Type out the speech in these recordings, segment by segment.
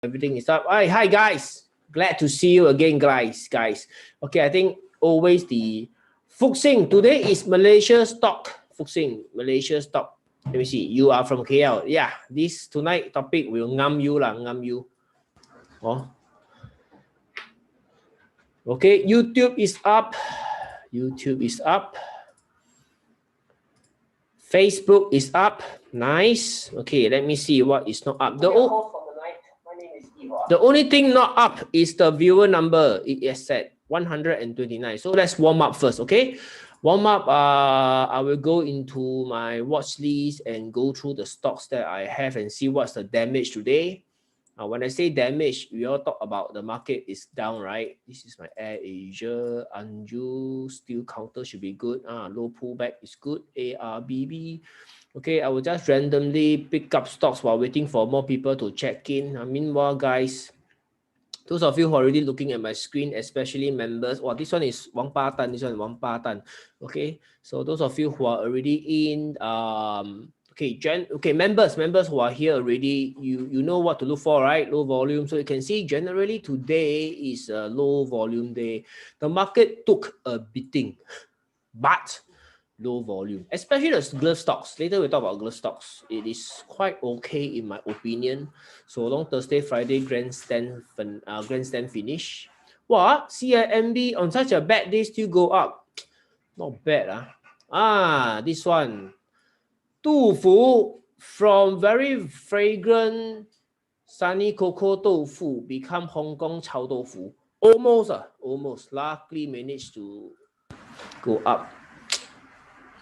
Everything is up. Hi guys. Glad to see you again, guys. Okay, I think always the Fuxing. Today is Malaysia stock. Fuxing, Malaysia stock. Let me see. You are from KL. Yeah, this tonight topic will ngam you lah, ngam you. Oh. Okay, YouTube is up. YouTube is up. Facebook is up. Nice. Okay, let me see what is not up. The only thing not up is the viewer number. It is set 129. So let's warm up first, okay? Warm up, I will go into my watch list and go through the stocks that I have and see what's the damage today. When I say damage, we all talk about the market is down, right? This is my Air Asia, Anju, steel counter should be good. Low pullback is good. ARBB. Okay, I will just randomly pick up stocks while waiting for more people to check in. Meanwhile, guys, those of you who are already looking at my screen, especially members, this one is Wang Pa Tan, this one is Wang Pa Tan. Okay, so those of you who are already in, members who are here already, you know what to look for, right? Low volume. So you can see generally today is a low volume day. The market took a beating, but low volume, especially the glove stocks. Later we talk about glove stocks. It is quite okay in my opinion. So long Thursday, Friday grandstand finish. What? CIMB on such a bad day still go up. Not bad. This one. Tofu from very fragrant sunny cocoa tofu become Hong Kong Chao tofu. Almost. Luckily managed to go up.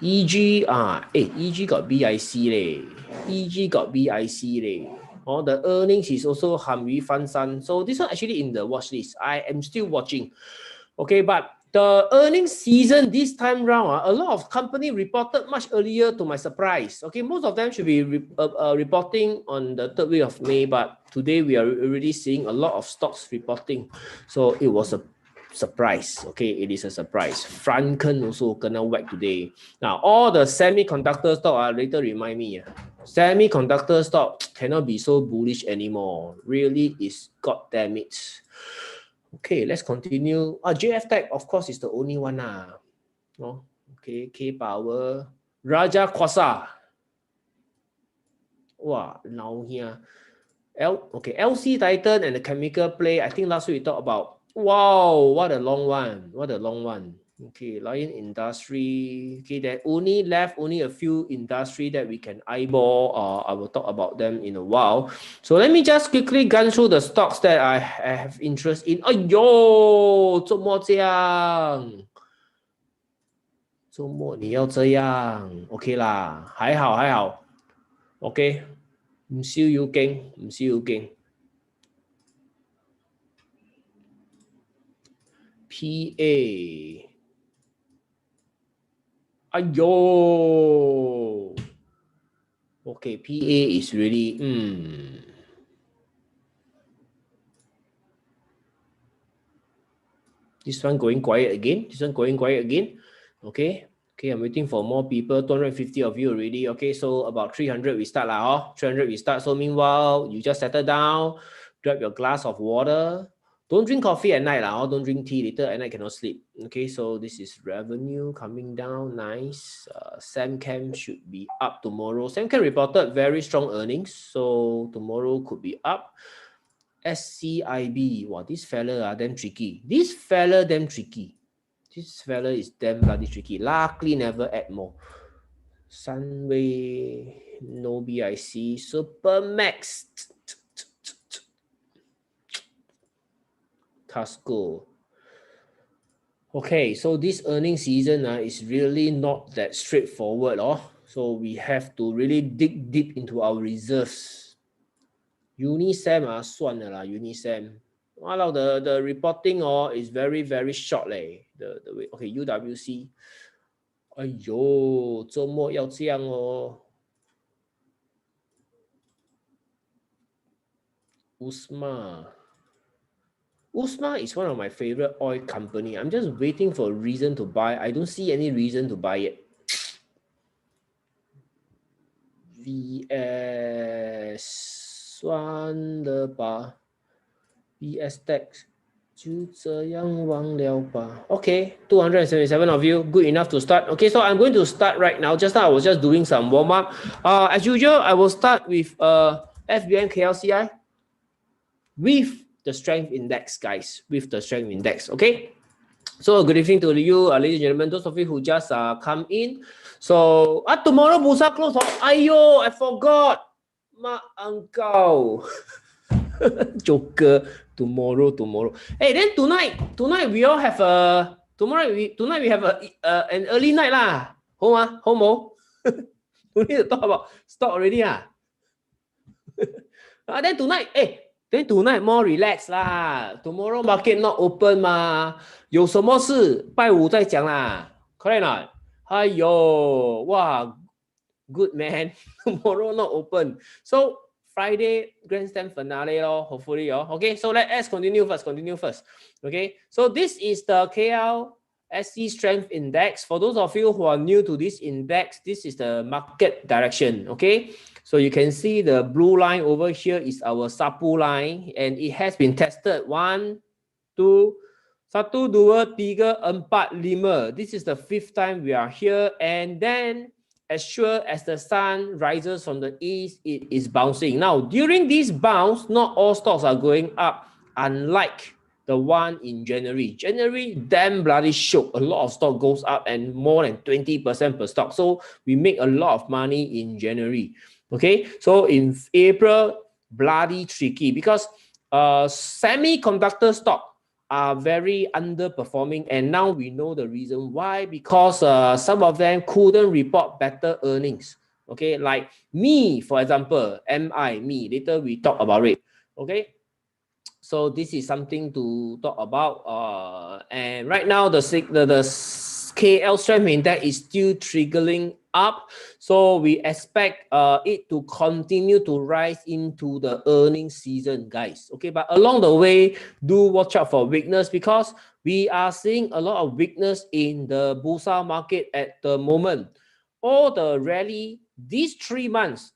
EG got BIC leh. EG got BIC leh. The earnings is also Ham Yu Fan San. So this one actually in the watch list. I am still watching. Okay, but the earnings season this time round, a lot of company reported much earlier to my surprise. Okay, most of them should be reporting on the 3rd week of May, but today we are already seeing a lot of stocks reporting. So it was a surprise. Okay, it is a surprise. Franken also gonna whack today. Now all the semiconductor stock later remind me. Semiconductor stock cannot be so bullish anymore. Really is god damn it. Okay, let's continue. JF Tech, of course, is the only one. Okay, K Power, Raja Kwasa. Wow, now here. LC Titan and the chemical play. I think last week we talked about. Wow, what a long one. Okay, Lion Industry. Okay, there only a few industry that we can eyeball. I will talk about them in a while. So let me just quickly gun through the stocks that I have interest in. 怎么这样？周末你要这样 ？OK 啦，还好。OK， 唔需要驚。PA， Okay, PA is really This one going quiet again. Okay, I'm waiting for more people. 250 of you already. Okay, so about 300 we start lah. 300 we start. So meanwhile, you just settle down, grab your glass of water. Don't drink coffee at night lah. Don't drink tea. Later at night cannot sleep. Okay, so this is revenue coming down. Nice. Samcam should be up tomorrow. Samcam reported very strong earnings, so tomorrow could be up. SCIB. Wow, this fella damn tricky. This fella is damn bloody tricky. Luckily never add more. Sunway, no BIC. Supermax. Tasco. Okay, so this earning season is really not that straightforward. So we have to really dig deep into our reserves. Unisem 算了啦 Unisem. Wow, the reporting is very, very short leh. Okay, UWC. 哎呦，周末要这样哦。Usma is one of my favorite oil company. I'm just waiting for a reason to buy. I don't see any reason to buy it. VS 算了吧。PS Tech 就这样忘了吧。Okay, 277 of you, good enough to start. Okay, so I'm going to start right now. Just now I was just doing some warm up. As usual, I will start with FBM KLCI with the strength index, guys. With the strength index. Okay. So good evening to you, ladies and gentlemen. Those of you who just come in. So tomorrow Bursa close. Ayo, I forgot. Mak angkau. Joker. Tomorrow. Hey, then tonight we all have a tonight we have an early night lah. Home. We need to talk about stock already then tonight more relax lah. Tomorrow market not open 嘛，有什么事拜五再讲啦 ，correct not？ 哎呦，哇 ，good man. Tomorrow not open, so Friday grandstand finale lor, hopefully Okay, so let's continue first. Okay, so this is the KLSC strength index. For those of you who are new to this index, this is the market direction. Okay, so you can see the blue line over here is our sapu line, and it has been tested 1, 2, 1, 2, 3, 4, 5. This is the 5th time we are here, and then as sure as the sun rises from the east, it is bouncing. Now, during this bounce, not all stocks are going up, unlike the one in January. January, damn bloody shook. A lot of stock goes up and more than 20% per stock. So we make a lot of money in January. Okay, so in April, bloody tricky because semiconductor stock are very underperforming, and now we know the reason why, because some of them couldn't report better earnings. Okay, like me, for example, me, later we talk about it. Okay, so this is something to talk about, and right now the KL strength index is still triggering up, so we expect it to continue to rise into the earnings season, guys. Okay, but along the way, do watch out for weakness, because we are seeing a lot of weakness in the Bursa market at the moment. All the rally these 3 months,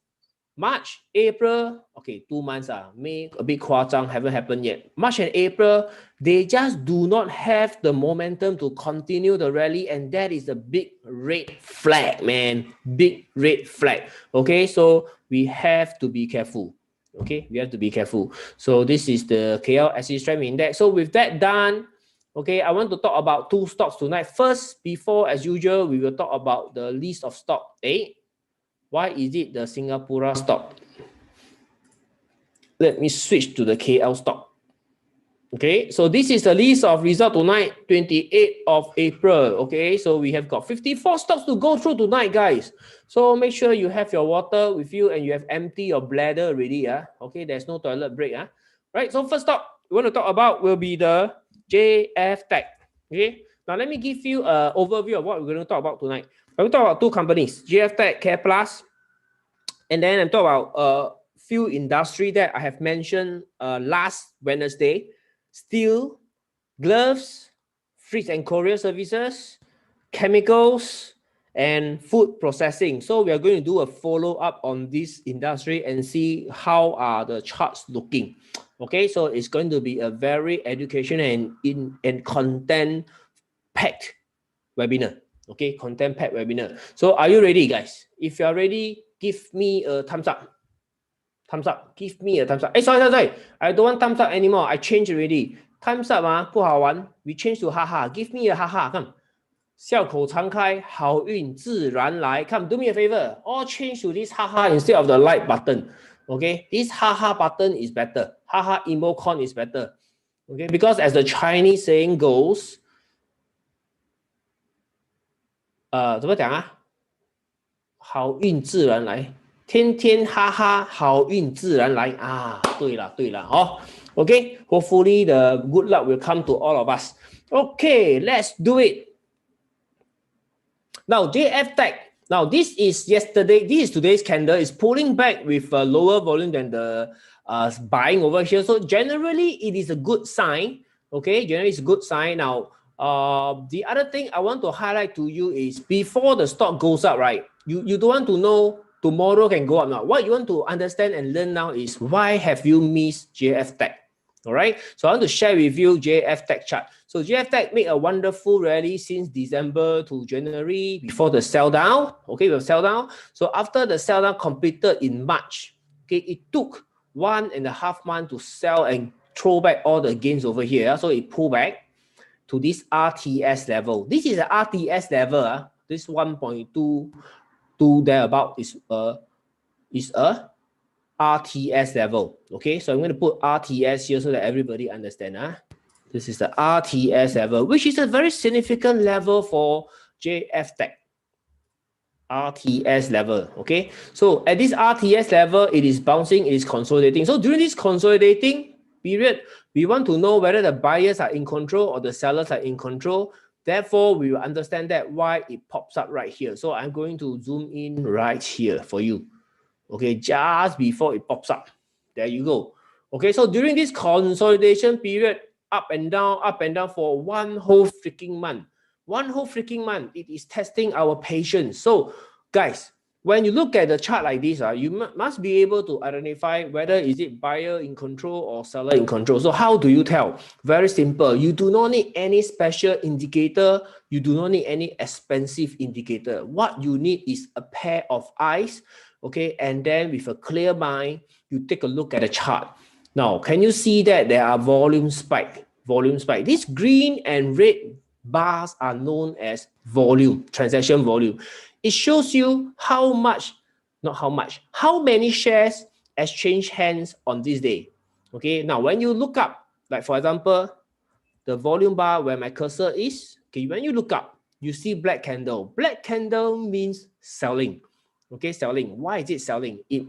March, April, okay, 2 months, May a bit 夸张, haven't happened yet. March and April, they just do not have the momentum to continue the rally, and that is a big red flag, man. Big red flag. Okay, so we have to be careful. Okay, we have to be careful. So this is the KLSC strength index. So with that done, okay, I want to talk about 2 stocks tonight. First, before as usual, we will talk about the list of stock. Why is it the Singapore stock? Let me switch to the KL stock. Okay, so this is the list of result tonight, 28th of April. Okay, so we have got 54 stocks to go through tonight, guys. So make sure you have your water with you and you have empty your bladder already. Okay, there's no toilet break. Right, so first stock we want to talk about will be the JF Tech. Okay, now let me give you an overview of what we're going to talk about tonight. I will talk about 2 companies, JF Tech, Care Plus, and then I'm talking about a few industry that I have mentioned last Wednesday: steel, gloves, freight and courier services, chemicals, and food processing. So we are going to do a follow-up on this industry and see how are the charts looking. Okay, so it's going to be a very educational and content-packed webinar. Okay, content-packed webinar. So are you ready, guys? If you are ready, give me a thumbs up. Thumbs up. Give me a thumbs up. Sorry. I don't want thumbs up anymore. I changed already. Thumbs up 不好玩. We change to haha. Give me a haha. Come. 笑口常开，好运自然来. Come, do me a favor. All change to this haha instead of the like button. Okay, this haha button is better. Haha emoticon is better. Okay, because as the Chinese saying goes, 怎么讲好运自然来，天天哈哈，好运自然来对了Okay, hopefully the good luck will come to all of us. Okay, let's do it. Now JF Tech. Now this is today's candle. Is pulling back with a lower volume than the buying over here. So generally it is a good sign. Okay, generally it's a good sign. Now the other thing I want to highlight to you is before the stock goes up, right? You don't want to know tomorrow can go up now. What you want to understand and learn now is why have you missed JF Tech? All right. So I want to share with you JF Tech chart. So JF Tech made a wonderful rally since December to January before the sell down. Okay, the sell down. So after the sell down completed in March, okay, it took 1.5 months to sell and throw back all the gains over here. So it pulled back to this RTS level. This is an RTS level. This 1.22 thereabout is a RTS level. Okay, so I'm going to put RTS here so that everybody understand. This is the RTS level, which is a very significant level for JF Tech. RTS level. Okay, so at this RTS level, it is bouncing, it is consolidating. So during this consolidating period, we want to know whether the buyers are in control or the sellers are in control. Therefore, we will understand that why it pops up right here. So I'm going to zoom in right here for you. Okay, just before it pops up. There you go. Okay, so during this consolidation period, up and down for one whole freaking month. One whole freaking month, it is testing our patience. So, guys, when you look at the chart like this, you must be able to identify whether is it buyer in control or seller in control. So how do you tell? Very simple. You do not need any special indicator. You do not need any expensive indicator. What you need is a pair of eyes, okay? And then with a clear mind, you take a look at the chart. Now, can you see that there are volume spike? Volume spike. This green and red bars are known as volume, transaction volume. It shows you how many shares exchange hands on this day. Okay, now when you look up, like for example, the volume bar where my cursor is, okay, when you look up, you see black candle. Black candle means selling. Okay, selling. Why is it selling? It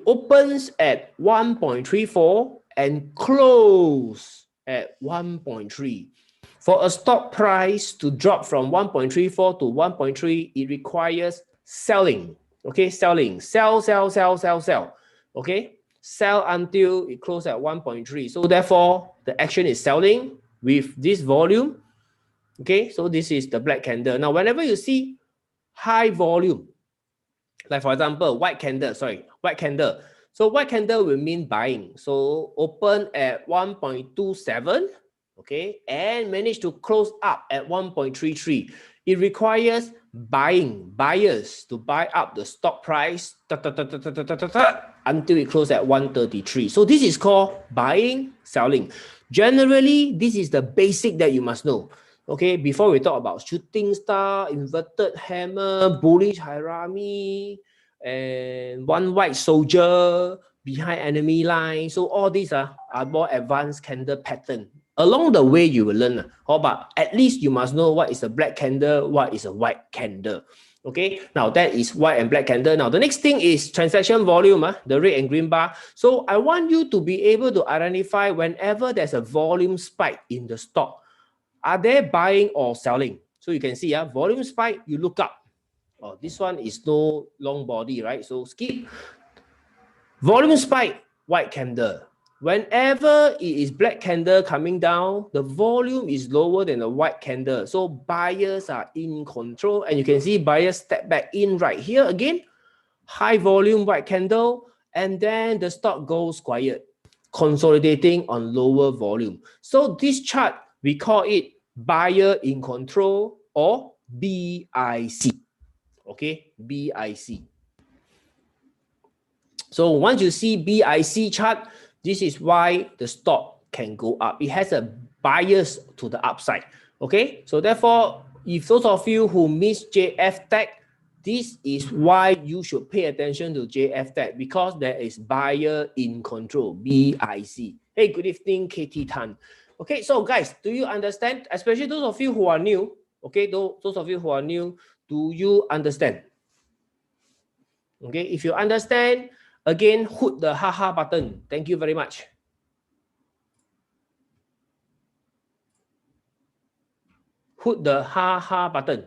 opens at 1.34 and close at 1.3. For a stock price to drop from 1.34 to 1.3, it requires selling. Okay, selling. Sell. Okay, sell until it closes at 1.3. So therefore, the action is selling with this volume. Okay, so this is the black candle. Now, whenever you see high volume, like for example, white candle. So white candle will mean buying. So open at 1.27. Okay, and managed to close up at 1.33. It requires buyers to buy up the stock price until it closes at 133. So this is called buying, selling. Generally, this is the basic that you must know. Okay, before we talk about shooting star, inverted hammer, bullish Hirami, and one white soldier behind enemy line. So all these are more advanced candle pattern. Along the way, you will learn. But at least you must know what is a black candle, what is a white candle. Okay, now that is white and black candle. Now the next thing is transaction volume, the red and green bar. So I want you to be able to identify whenever there's a volume spike in the stock. Are they buying or selling? So you can see volume spike, you look up. Oh, this one is no long body, right? So skip. Volume spike, white candle. Whenever it is black candle coming down, the volume is lower than the white candle. So buyers are in control. And you can see buyers step back in right here again. High volume white candle. And then the stock goes quiet, consolidating on lower volume. So this chart, we call it buyer in control or BIC. Okay, BIC. So once you see BIC chart, this is why the stock can go up. It has a bias to the upside. Okay, so therefore, if those of you who miss JF Tech, this is why you should pay attention to JF Tech, because there is buyer in control, BIC. Hey, good evening, KT Tan. Okay, so guys, do you understand? Especially those of you who are new. Okay, those of you who are new, do you understand? Okay, if you understand, again, hit the haha button. Thank you very much. Hit the haha button.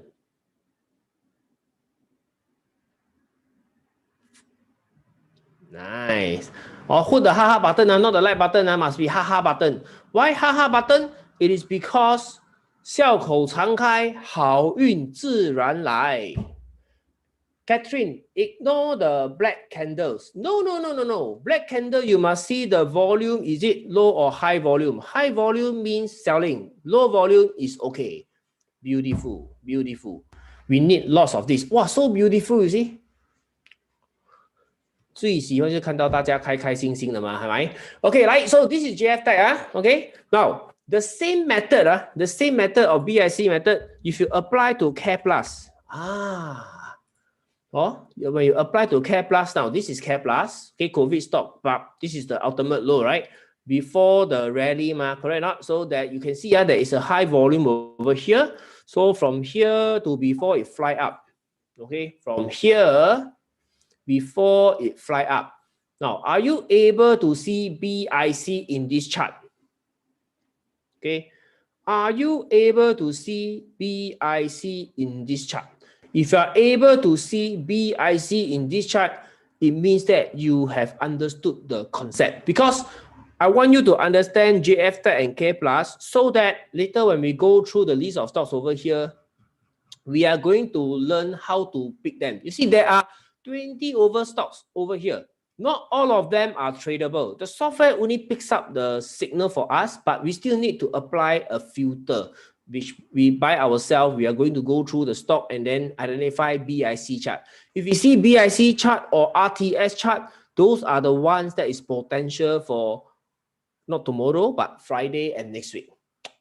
Nice. Or hit the haha button, not the like button, must be haha button. Why haha button? It is because 笑口常开，好运自然来。Catherine, ignore the black candles. No. Black candle, you must see the volume. Is it low or high volume? High volume means selling. Low volume is okay. Beautiful. We need lots of this. Wow, so beautiful, you see? 最喜欢就看到大家开开心心的嘛，係咪 ？Okay, right. So this is JF tag. Okay. Now the same method of BIC method, if you apply to Care Plus, when you apply to Care Plus now, this is Care Plus. Okay, COVID stock, but this is the ultimate low, right? Before the rally, correct not? So that you can see there is a high volume over here. So from here to before it fly up. Okay, from here before it fly up. Now, are you able to see BIC in this chart? Okay, are you able to see BIC in this chart? If you are able to see BIC in this chart, it means that you have understood the concept. Because I want you to understand JF tag and K plus so that later when we go through the list of stocks over here, we are going to learn how to pick them. You see, there are 20 over stocks over here. Not all of them are tradable. The software only picks up the signal for us, but we still need to apply a filter, which we by ourselves. We are going to go through the stock and then identify BIC chart. If you see BIC chart or RTS chart, those are the ones that is potential for not tomorrow, but Friday and next week.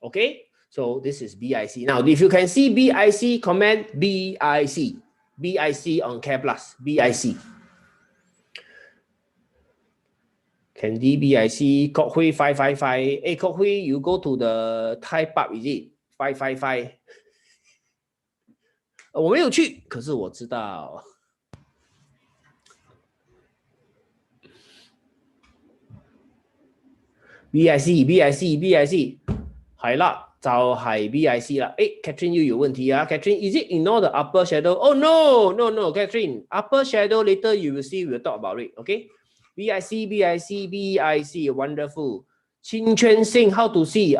Okay, so this is BIC. Now, if you can see BIC, comment BIC. BIC on Care Plus. BIC. Candy BIC. Kok Hui 555. Hey, Kok Hui, you go to the Thai pub, is it? 555. 我没有去，可是我知道。BIC 係啦，就係 BIC 啦。誒 ，Catherine 又有問題啊 ？Catherine, is it ignore the upper shadow? Oh no, Catherine. Upper shadow later you will see. We'll talk about it. Okay. BIC. Wonderful. Qin Chuan Sing, how to see? You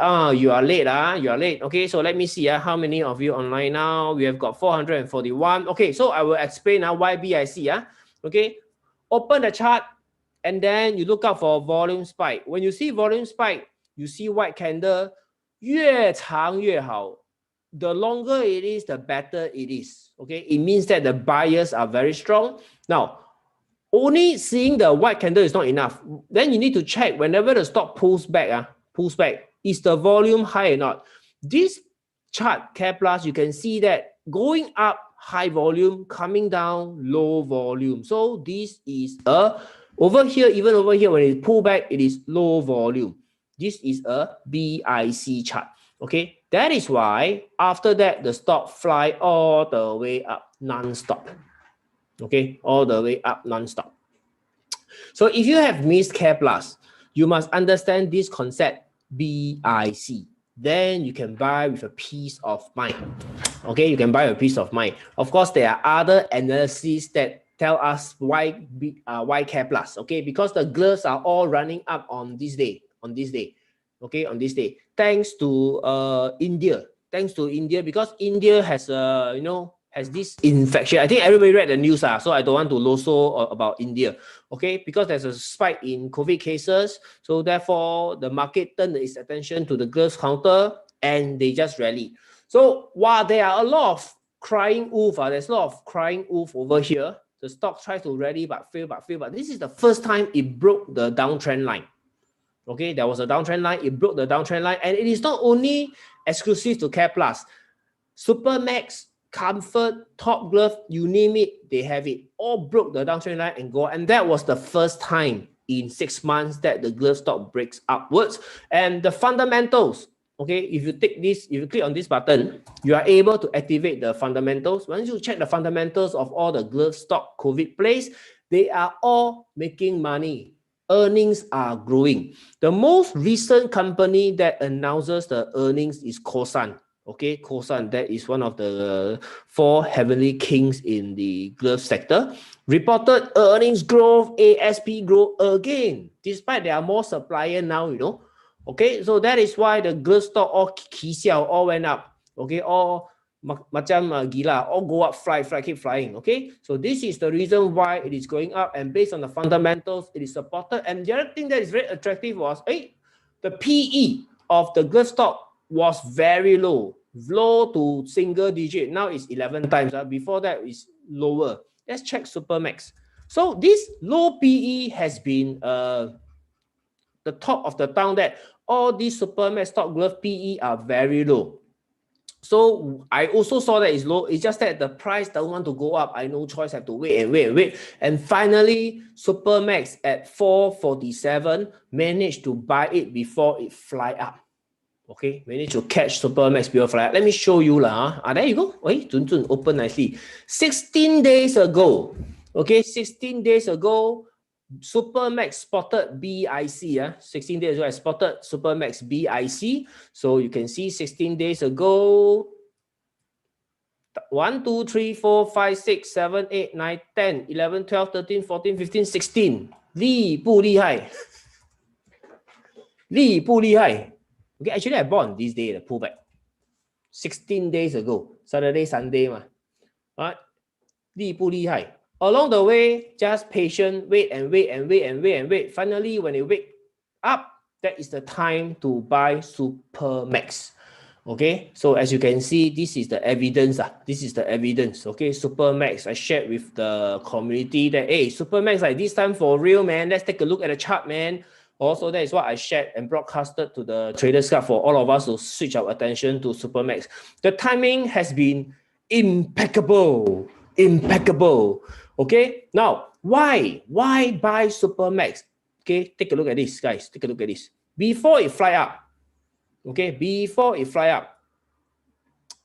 are late. You are late. Okay, so let me see. How many of you online now? We have got 441. Okay, so I will explain why BIC. Okay, open the chart. And then you look out for volume spike. When you see volume spike, you see white candle, 越长越好. The longer it is, the better it is. Okay, it means that the buyers are very strong. Now, only seeing the white candle is not enough. Then you need to check whenever the stock pulls back, is the volume high or not? This chart, Care Plus, you can see that going up, high volume, coming down, low volume. So this is a over here, even over here, when it pull back, it is low volume. This is a BIC chart. Okay, that is why after that the stock fly all the way up non-stop. Okay, all the way up non-stop. So if you have missed Care Plus, you must understand this concept BIC. Then you can buy with a peace of mind. Okay, you can buy a peace of mind. Of course, there are other analyses that tell us why Care Plus. Okay, because the gloves are all running up on this day. Okay, on this day. Thanks to India. Because India has has this infection. I think everybody read the news, so I don't want to loso about India. Okay, because there's a spike in COVID cases, so therefore the market turned its attention to the gloves counter and they just rally. So while there are a lot of crying wolf, there's a lot of crying wolf over here. The stock tries to rally but fail. But this is the first time it broke the downtrend line. Okay, there was a downtrend line. It broke the downtrend line, and it is not only exclusive to Care Plus. Supermax, Comfort, Top Glove, you name it, they have it. All broke the downtrend line and go. And that was the first time in 6 months that the glove stock breaks upwards. And the fundamentals. Okay, if you take this, if you click on this button, you are able to activate the fundamentals. Once you check the fundamentals of all the glove stock COVID plays, they are all making money. Earnings are growing. The most recent company that announces the earnings is Kosan. Okay, Kosan, that is one of the 4 heavenly kings in the glove sector. Reported earnings growth, ASP growth again, despite there are more supplier now, Okay, so that is why the glove stock all went up. Okay, all macam gila, all go up, fly, keep flying. Okay, so this is the reason why it is going up, and based on the fundamentals, it is supported. And the other thing that is very attractive was, the PE of the glove stock was very low to single digit. Now it's 11 times. Before that is lower. Let's check Supermax. So this low PE has been the top of the town, that all these Supermax stock glove PE are very low. So I also saw that it's low. It's just that the price don't want to go up. I no choice, have to wait. And finally, Supermax at 447 managed to buy it before it fly up. Okay, managed to catch Supermax before fly up. Let me show you lah. There you go. Open nicely. 16 days ago. Okay, 16 days ago, Supermax spotted BIC. 16 days ago, I spotted Supermax BIC. So you can see 16 days ago, 1, 2, 3, 4, 5, 6, 7, 8, 9, 10, 11, 12, 13, 14, 15, 16. 厉不厉害？厉不厉害？ Okay, actually I bought on this day, the pullback. 16 days ago, Saturday, Sunday. Right? 厉不厉害? Along the way, just patient, wait. Finally, when it wake up, that is the time to buy Supermax. Okay, so as you can see, this is the evidence. This is the evidence. Okay, Supermax, I shared with the community that, hey, Supermax, like this time for real, man. Let's take a look at the chart, man. Also, that is what I shared and broadcasted to the Traders Club for all of us to switch our attention to Supermax. The timing has been impeccable. Okay, now why buy Supermax? Okay, take a look at this, guys. Take a look at this. Before it fly up, okay, before it fly up,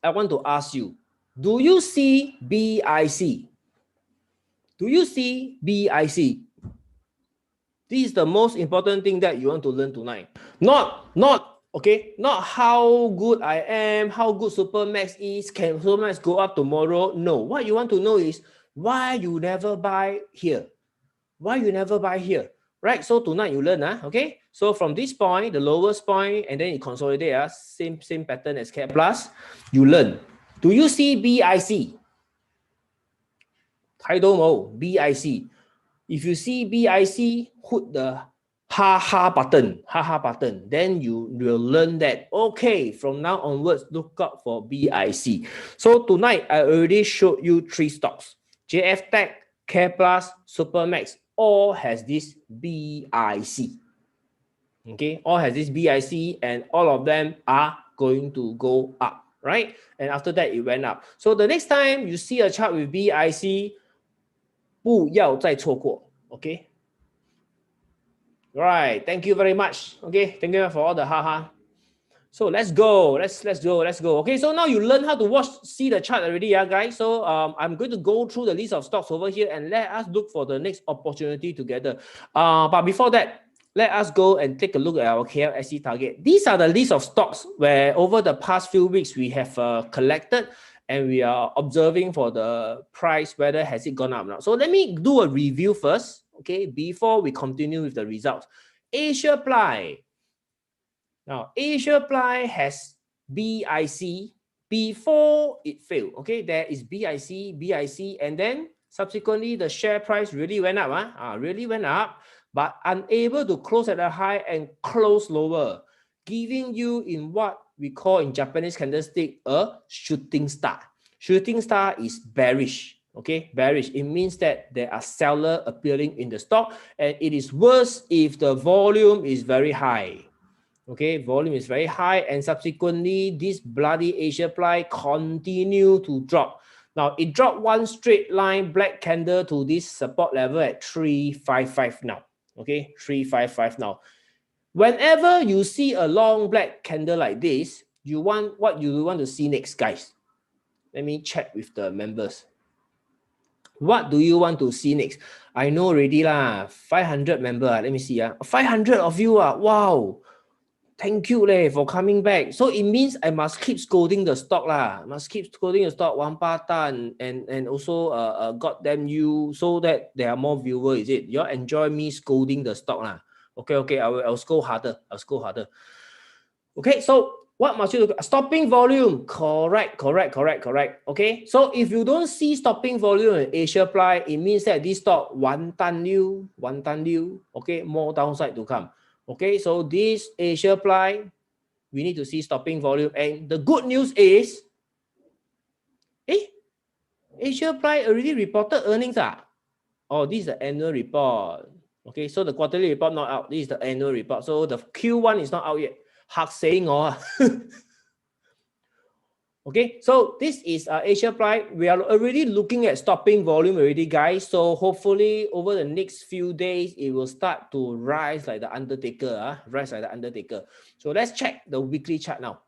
I want to ask you, do you see BIC? Do you see BIC? This is the most important thing that you want to learn tonight. Not how good I am, how good Supermax is, can Supermax go up tomorrow? No, what you want to know is why you never buy here. Why you never buy here, right? So tonight you learn, okay? So from this point, the lowest point, and then you consolidate, same pattern as Cap Plus, you learn. Do you see BIC? I don't know, BIC. If you see BIC, hit the ha button, then you will learn that, okay, from now onwards, look out for BIC. So tonight, I already showed you 3 stocks. JF Tech, Care Plus, Supermax, all has this BIC. Okay, all has this BIC, and all of them are going to go up, right? And after that, it went up. So the next time you see a chart with BIC, 不要再错过, okay? Right, thank you very much. Okay, thank you for all the haha. So let's go. Okay, so now you learn how to see the chart already, guys. So I'm going to go through the list of stocks over here and let us look for the next opportunity together. But before that, let us go and take a look at our KLCI target. These are the list of stocks where over the past few weeks we have collected, and we are observing for the price, whether has it gone up or not. So let me do a review first, okay, before we continue with the results. Asia Ply. Now, Asia Ply has BIC before it failed. Okay, there is BIC, and then subsequently the share price really went up, but unable to close at a high and close lower, giving you in what we call in Japanese candlestick a shooting star. Shooting star is bearish. Okay, bearish. It means that there are sellers appearing in the stock, and it is worse if the volume is very high. Okay, volume is very high, and subsequently this bloody Asia Ply continue to drop. Now it dropped one straight line black candle to this support level at 355 now. Okay, 355 now. Whenever you see a long black candle like this, what you want to see next, guys? Let me check with the members. What do you want to see next? I know already lah. 500 member. Let me see. 500 of you. Wow. Thank you for coming back. So it means I must keep scolding the stock lah. Must keep scolding the stock. One patan and also got them you so that there are more viewers. Is it? You enjoy me scolding the stock lah? Okay. I'll scold harder. Okay. So What must you look at? Stopping volume. Correct. Okay. So if you don't see stopping volume in Asia Ply, it means that this stock one tan liu. Okay, more downside to come. Okay, so this Asia Ply, we need to see stopping volume. And the good news is, Asia Ply already reported earnings. Oh, this is the annual report. Okay, so the quarterly report not out. This is the annual report. So the Q1 is not out yet. Hard saying, Okay, so this is Asia Ply. We are already looking at stopping volume already, guys. So hopefully over the next few days, it will start to rise like the Undertaker. So let's check the weekly chart now.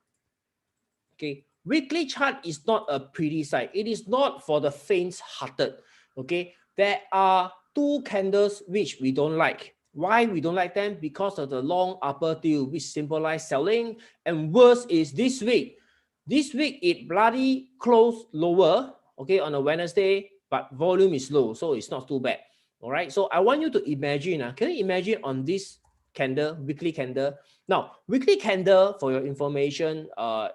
Okay, weekly chart is not a pretty sight. It is not for the faint-hearted. Okay, there are two candles which we don't like. Why we don't like them? Because of the long upper tail, which symbolize selling. And worse is this week. This week, it bloody closed lower, okay, on a Wednesday, but volume is low, so it's not too bad. All right, so I want you to imagine, can you imagine on this candle, weekly candle? Now, weekly candle, for your information,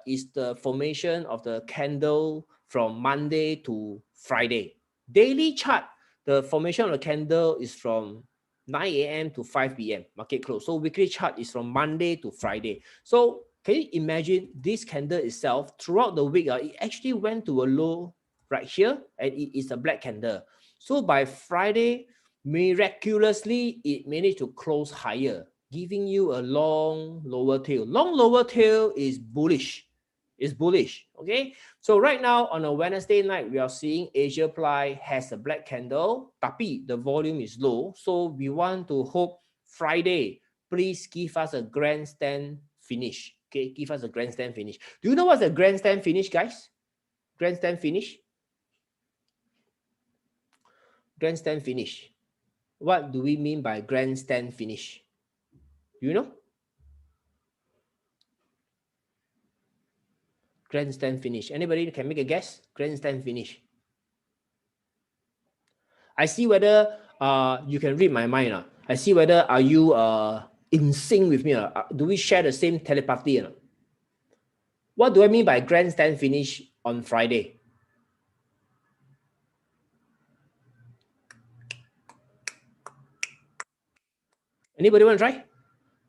is the formation of the candle from Monday to Friday. Daily chart, the formation of the candle is from 9 a.m. to 5 p.m. market close. So weekly chart is from Monday to Friday. So can you imagine this candle itself throughout the week? It actually went to a low right here, and it is a black candle. So by Friday, miraculously, it managed to close higher, giving you a long lower tail. Long lower tail is bullish. It's bullish. Okay. So right now on a Wednesday night, we are seeing Asia Ply has a black candle, tapi the volume is low. So we want to hope Friday, please give us a grandstand finish. Okay, give us a grandstand finish. Do you know what's a grandstand finish, guys? Grandstand finish. Grandstand finish. What do we mean by grandstand finish? Do you know? Grandstand finish. Anybody can make a guess? Grandstand finish. I see whether you can read my mind. I see whether are you in sync with me. Do we share the same telepathy? What do I mean by grandstand finish on Friday? Anybody want to try?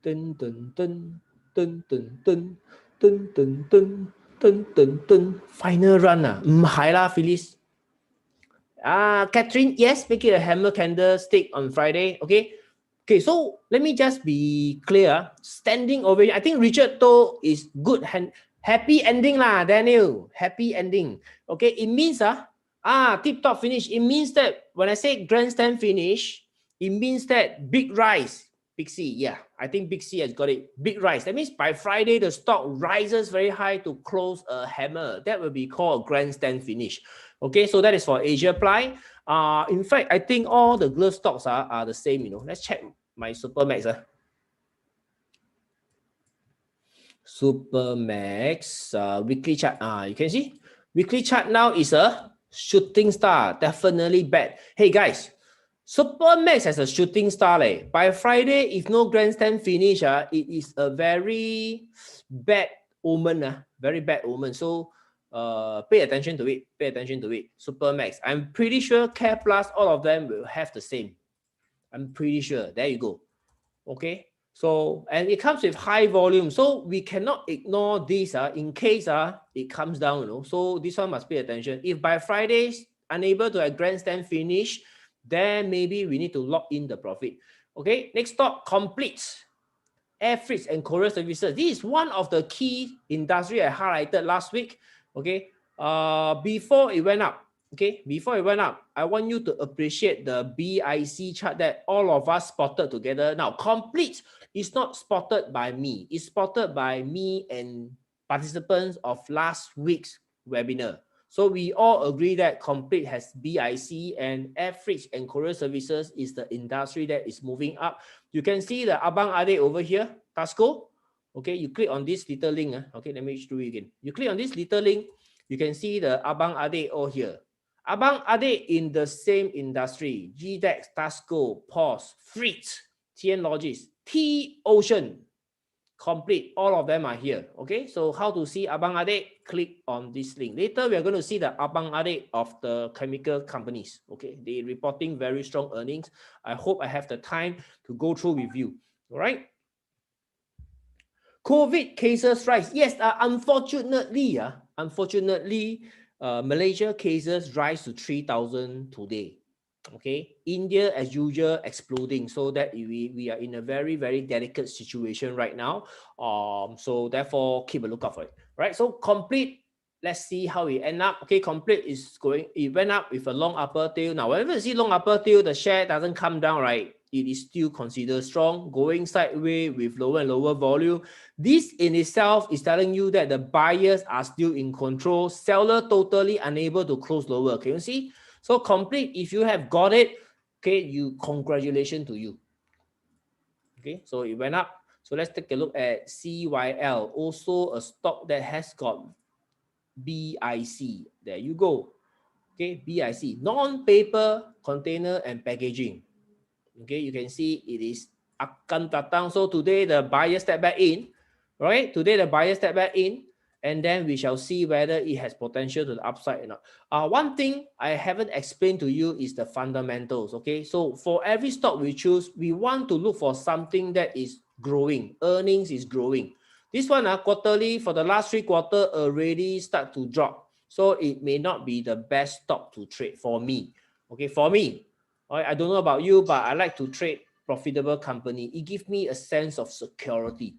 Dun, dun, dun, dun, dun, dun, dun, dun, dun, dun, dun, dun. Final run. Hai la, Phyllis. Catherine, yes, make it a hammer candlestick on Friday. Okay. Okay, so let me just be clear. Standing ovation. I think Richard told is good. Happy ending lah, Daniel. Happy ending. Okay, it means tip top finish. It means that when I say grandstand finish, it means that big rise. Big C, yeah, I think Big C has got it. Big rise. That means by Friday, the stock rises very high to close a hammer. That will be called a grandstand finish. Okay, so that is for Asia Ply. In fact, I think all the glove stocks are the same. Let's check my Supermax. Supermax weekly chart. You can see weekly chart now is a shooting star. Definitely bad. Hey guys, Supermax has a shooting star. By Friday, if no grandstand finish, it is a very bad omen. Very bad omen. So pay attention to it. Pay attention to it. Supermax. I'm pretty sure Care Plus, all of them will have the same. I'm pretty sure. There you go. Okay. So, and it comes with high volume. So we cannot ignore this in case it comes down. So this one must pay attention. If by Friday unable to have grandstand finish, then maybe we need to lock in the profit. Okay. Next stock, complete. Air freight and courier services. This is one of the key industry I highlighted last week. Okay. Before it went up. Okay. Before it went up, I want you to appreciate the BIC chart that all of us spotted together. Now, complete is not spotted by me. It's spotted by me and participants of last week's webinar. So we all agree that complete has BIC and air freight and courier services is the industry that is moving up. You can see the Abang Ade over here, Tasco. Okay, you click on this little link. Okay, let me show you again. You click on this little link, you can see the Abang Ade all here. Abang Ade in the same industry, GDEX, Tasco, POS, Freight, TN Logis, T Ocean, Complete, all of them are here. Okay, so how to see Abang Adik? Click on this link. Later we are going to see the Abang Adik of the chemical companies. Okay, they reporting very strong earnings. I hope I have the time to go through with you. All right. COVID cases rise. Yes, unfortunately, Malaysia cases rise to 3,000 today. Okay, India as usual exploding, so that we are in a very, very delicate situation right now. So therefore keep a lookout for it. Right, so complete, let's see how it end up. Okay, complete is going, it went up with a long upper tail. Now whenever you see long upper tail, the share doesn't come down, right? It is still considered strong, going sideways with lower and lower volume. This in itself is telling you that the buyers are still in control, seller totally unable to close lower. Can you see? So complete, if you have got it, okay, congratulations to you. Okay, so it went up. So let's take a look at CYL, also a stock that has got BIC. There you go. Okay, BIC, non-paper, container and packaging. Okay, you can see it is akan datang. So today the buyer step back in, right? Today the buyer step back in, and then we shall see whether it has potential to the upside or not. One thing I haven't explained to you is the fundamentals. Okay, so for every stock we choose, we want to look for something that is growing. Earnings is growing. This one, quarterly for the last 3 quarters already start to drop. So it may not be the best stock to trade for me. Okay, for me. I don't know about you, but I like to trade profitable company. It gives me a sense of security.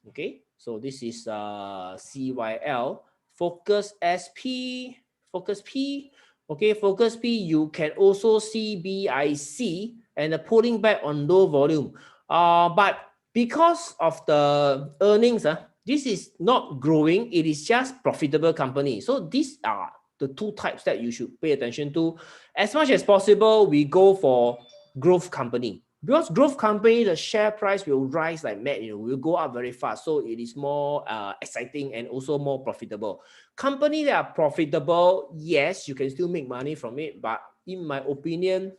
Okay, so this is CYL, Focus SP, Focus P. Okay, Focus P, you can also see BIC and pulling back on low volume. But because of the earnings, this is not growing, it is just profitable company. So these are the 2 types that you should pay attention to. As much as possible, we go for growth company. Because growth company, the share price will rise like mad, will go up very fast. So it is more exciting and also more profitable. Company that are profitable, yes, you can still make money from it. But in my opinion,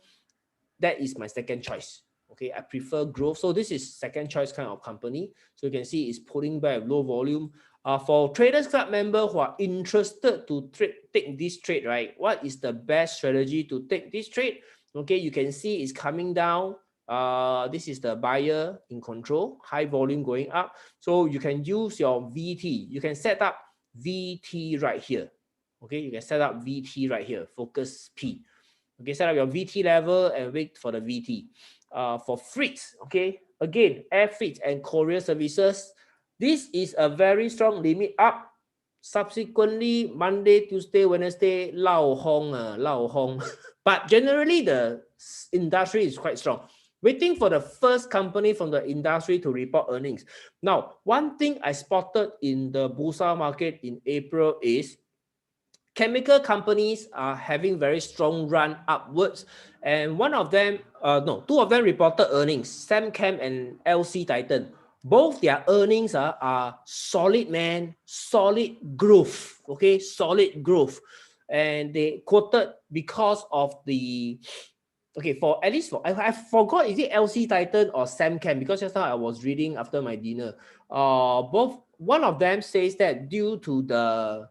that is my second choice. Okay, I prefer growth. So this is second choice kind of company. So you can see it's pulling back low volume. For Traders Club member who are interested to take this trade, right? What is the best strategy to take this trade? Okay, you can see it's coming down. This is the buyer in control, high volume going up. So you can use your VT. You can set up VT right here. Okay, you can set up VT right here, Focus P. Okay, set up your VT level and wait for the VT. For freights, okay, again, air freight and courier services, this is a very strong limit up. Subsequently, Monday, Tuesday, Wednesday, lao hong. But generally, the industry is quite strong. Waiting for the first company from the industry to report earnings. Now, one thing I spotted in the Bursa market in April is chemical companies are having very strong run upwards, and one of them, two of them reported earnings, Samchem and LC Titan. Both their earnings are solid, man, solid growth. Okay, solid growth, and they quoted because of the. Okay, for at least for I forgot, is it LC Titan or Samchem, because just now I was reading after my dinner. Both, one of them says that due to the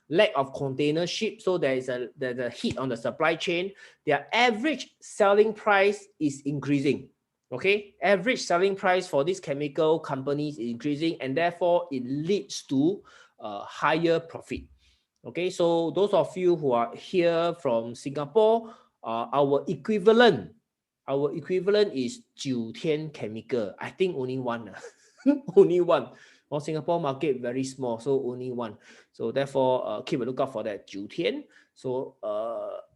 lack of container ship, so there's a hit on the supply chain, their average selling price is increasing. Okay, average selling price for these chemical companies is increasing, and therefore it leads to higher profit. Okay, so those of you who are here from Singapore, our equivalent is 9天 Chemical. I think only one. Only one. Well, Singapore market very small, so only one. So therefore, keep a lookout for that 9天. So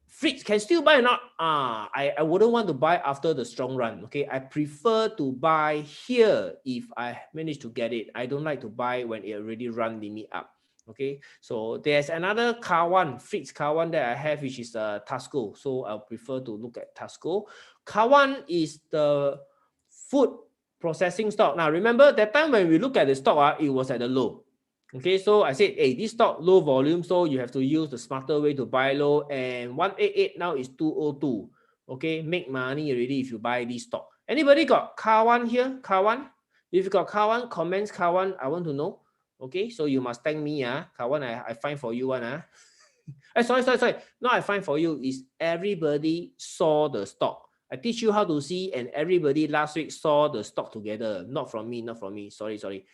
freight can still buy or not? I wouldn't want to buy after the strong run. Okay, I prefer to buy here if I manage to get it. I don't like to buy when it already run limit up. Okay, so there's another Kawan, freight Kawan that I have, which is Tasco. So I'll prefer to look at Tasco. Kawan is the food processing stock. Now remember that time when we look at the stock, it was at the low. Okay, so I said, hey, this stock low volume, so you have to use the smarter way to buy low. And 188 now is 202. Okay, make money already if you buy this stock. Anybody got Kawan here? Kawan? If you got Kawan, comments Kawan, I want to know. Okay, so you must thank me, Kawan, I find for you one. Sorry. Not I find for you, is everybody saw the stock. I teach you how to see, and everybody last week saw the stock together. Not from me. Sorry.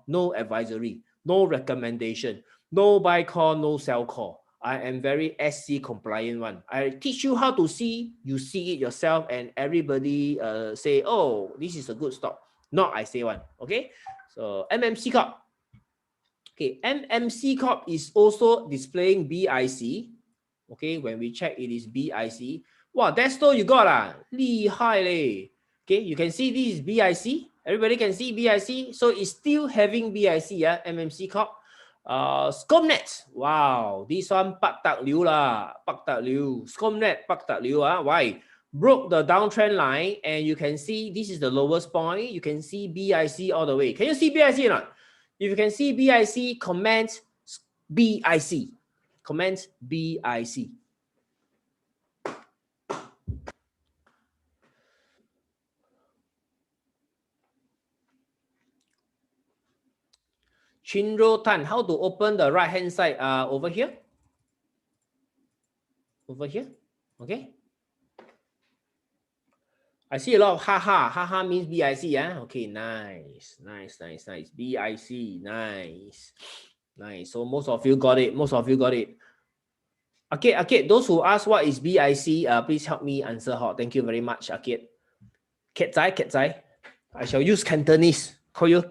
No advisory, no recommendation, no buy call, no sell call. I am very SC compliant one. I teach you how to see, you see it yourself, and everybody say, oh, this is a good stock. Not I say one. Okay, so MMC Corp. Okay, MMC Corp is also displaying BIC. Okay, when we check, it is BIC. Wow, that's all you got 厉害嘞. Okay, you can see this is BIC. Everybody can see BIC. So it's still having BIC, MMC Corp. Scomnet. Wow, this one 北特了啦，北特了。Scomnet 北特了Why? Broke the downtrend line, and you can see this is the lowest point. You can see BIC all the way. Can you see BIC or not? If you can see BIC, comment BIC. Comment BIC. Chinro Tan, how to open the right hand side? Over here. Over here. Okay. I see a lot of haha. Haha means BIC. Okay, nice. BIC, nice. So most of you got it. Okay, those who ask what is BIC, please help me answer. Thank you very much, Akit. Ket zai. I shall use Cantonese. Call you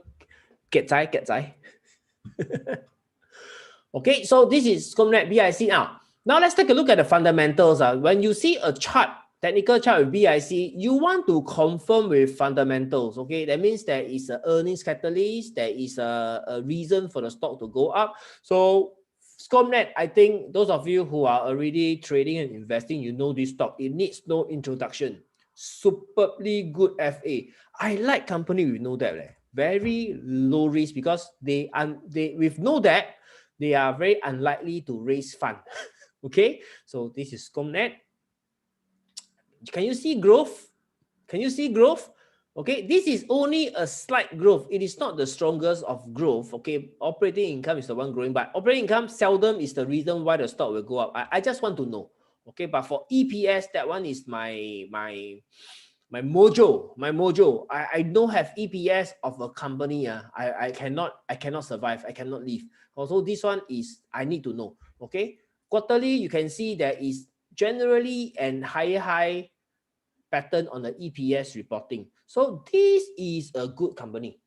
Ket zai. Okay, so this is Scomnet BIC now. Now let's take a look at the fundamentals. When you see a chart, technical chart with BIC, you want to confirm with fundamentals. Okay, that means there is an earnings catalyst, there is a reason for the stock to go up. So Scomnet, I think those of you who are already trading and investing, you know this stock. It needs no introduction. Superbly good FA. I like company with no debt. Very low risk, because they with no debt, they are very unlikely to raise fund. Okay, so this is Scomnet. Can you see growth? Okay, this is only a slight growth. It is not the strongest of growth. Okay, operating income is the one growing, but operating income seldom is the reason why the stock will go up. I just want to know. Okay, but for EPS, that one is my mojo. I don't have EPS of a company. I cannot survive. I cannot live. Also, this one is I need to know. Okay, quarterly, you can see there is generally an high pattern on the EPS reporting. So this is a good company.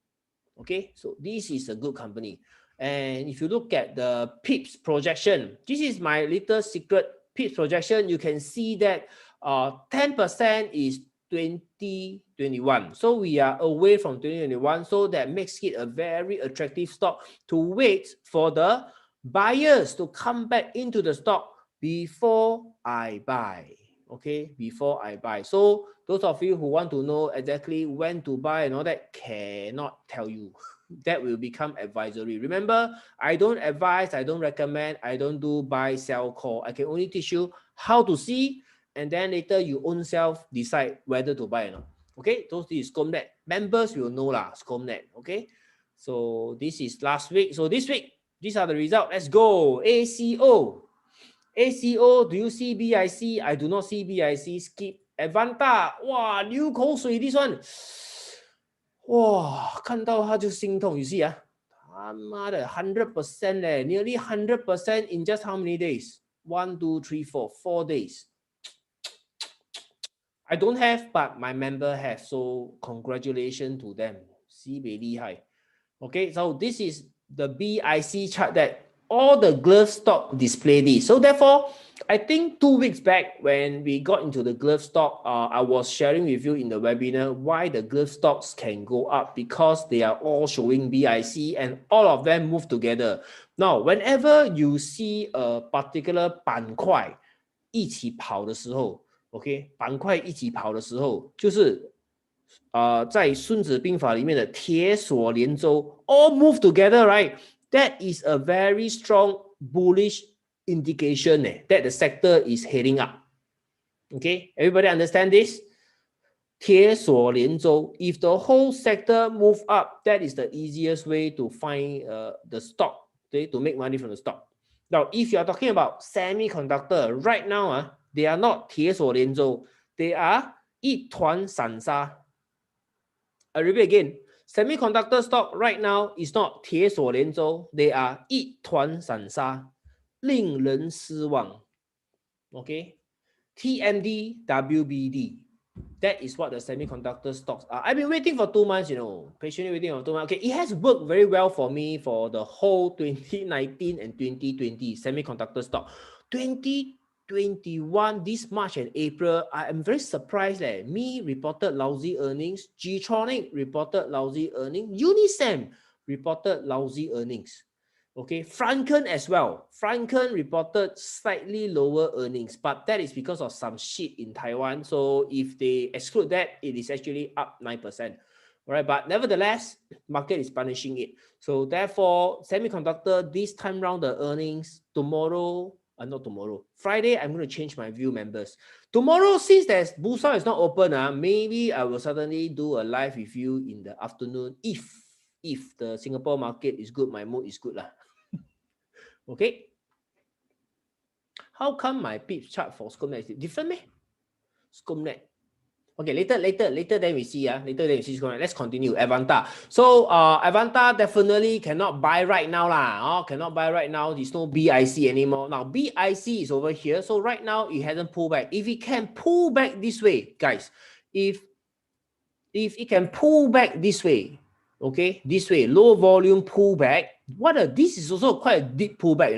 Okay, so this is a good company. And if you look at the PIPS projection, this is my little secret PIPS projection. You can see that 10% is 2021. So we are away from 2021. So that makes it a very attractive stock to wait for the buyers to come back into the stock before I buy. Okay, before I buy. So those of you who want to know exactly when to buy and all that, cannot tell you. That will become advisory. Remember, I don't advise, I don't recommend, I don't do buy, sell, call. I can only teach you how to see, and then later you own self decide whether to buy or not. Okay, so this is Scomnet. Members will know Scomnet. Okay, so this is last week. So this week, these are the results. Let's go. ACO, do you see BIC? I do not see BIC. Skip. Advanta, 哇，流口水 this one. 哇，看到它就心痛。You see 他妈的 100% nearly 100% in just how many days? 1, 2, 3, 4 days. I don't have, but my member have. So congratulations to them. 西北厉害. Okay, so this is the BIC chart that all the glove stock display this. So therefore, I think 2 weeks back when we got into the glove stock, I was sharing with you in the webinar why the glove stocks can go up, because they are all showing BIC and all of them move together. Now, whenever you see a particular 板块一起跑的时候 ，OK， 板块一起跑的时候，就是在孙子兵法里面的铁索连舟 all move together, right? That is a very strong bullish indication that the sector is heading up. Okay, everybody understand this? 铁锁连州. If the whole sector move up, that is the easiest way to find the stock, okay, to make money from the stock. Now, if you are talking about semiconductor, right now, they are not 铁锁连州, they are 一团散沙. I repeat again, semiconductor stock right now is not 铁锁连州, they are 一团散沙, 令人失望. Okay, TMD, WBD. That is what the semiconductor stocks are. I've been waiting for 2 months, patiently waiting for 2 months. Okay, it has worked very well for me for the whole 2019 and 2020 semiconductor stock. 2021, this March and April, I am very surprised that Me reported lousy earnings, G-Tronic reported lousy earnings, Unisem reported lousy earnings. Okay, Franken as well. Franken reported slightly lower earnings, but that is because of some shit in Taiwan. So if they exclude that, it is actually up 9%. All right, but nevertheless, market is punishing it. So therefore, semiconductor, this time round, the earnings tomorrow, not tomorrow, Friday, I'm going to change my view, members. Tomorrow, since there's Bursa is not open, maybe I will suddenly do a live review in the afternoon if the Singapore market is good, my mood is good lah. Okay. How come my pips chart for Supermax is different, meh? Supermax. Okay, later then we see. Later then we see Supermax. Let's continue. Avanta. So Avanta definitely cannot buy right now lah. Cannot buy right now. There's no BIC anymore. Now BIC is over here. So right now it hasn't pulled back. If it can pull back this way, guys, if it can pull back this way, okay, this way, low volume pullback, this is also quite a deep pullback,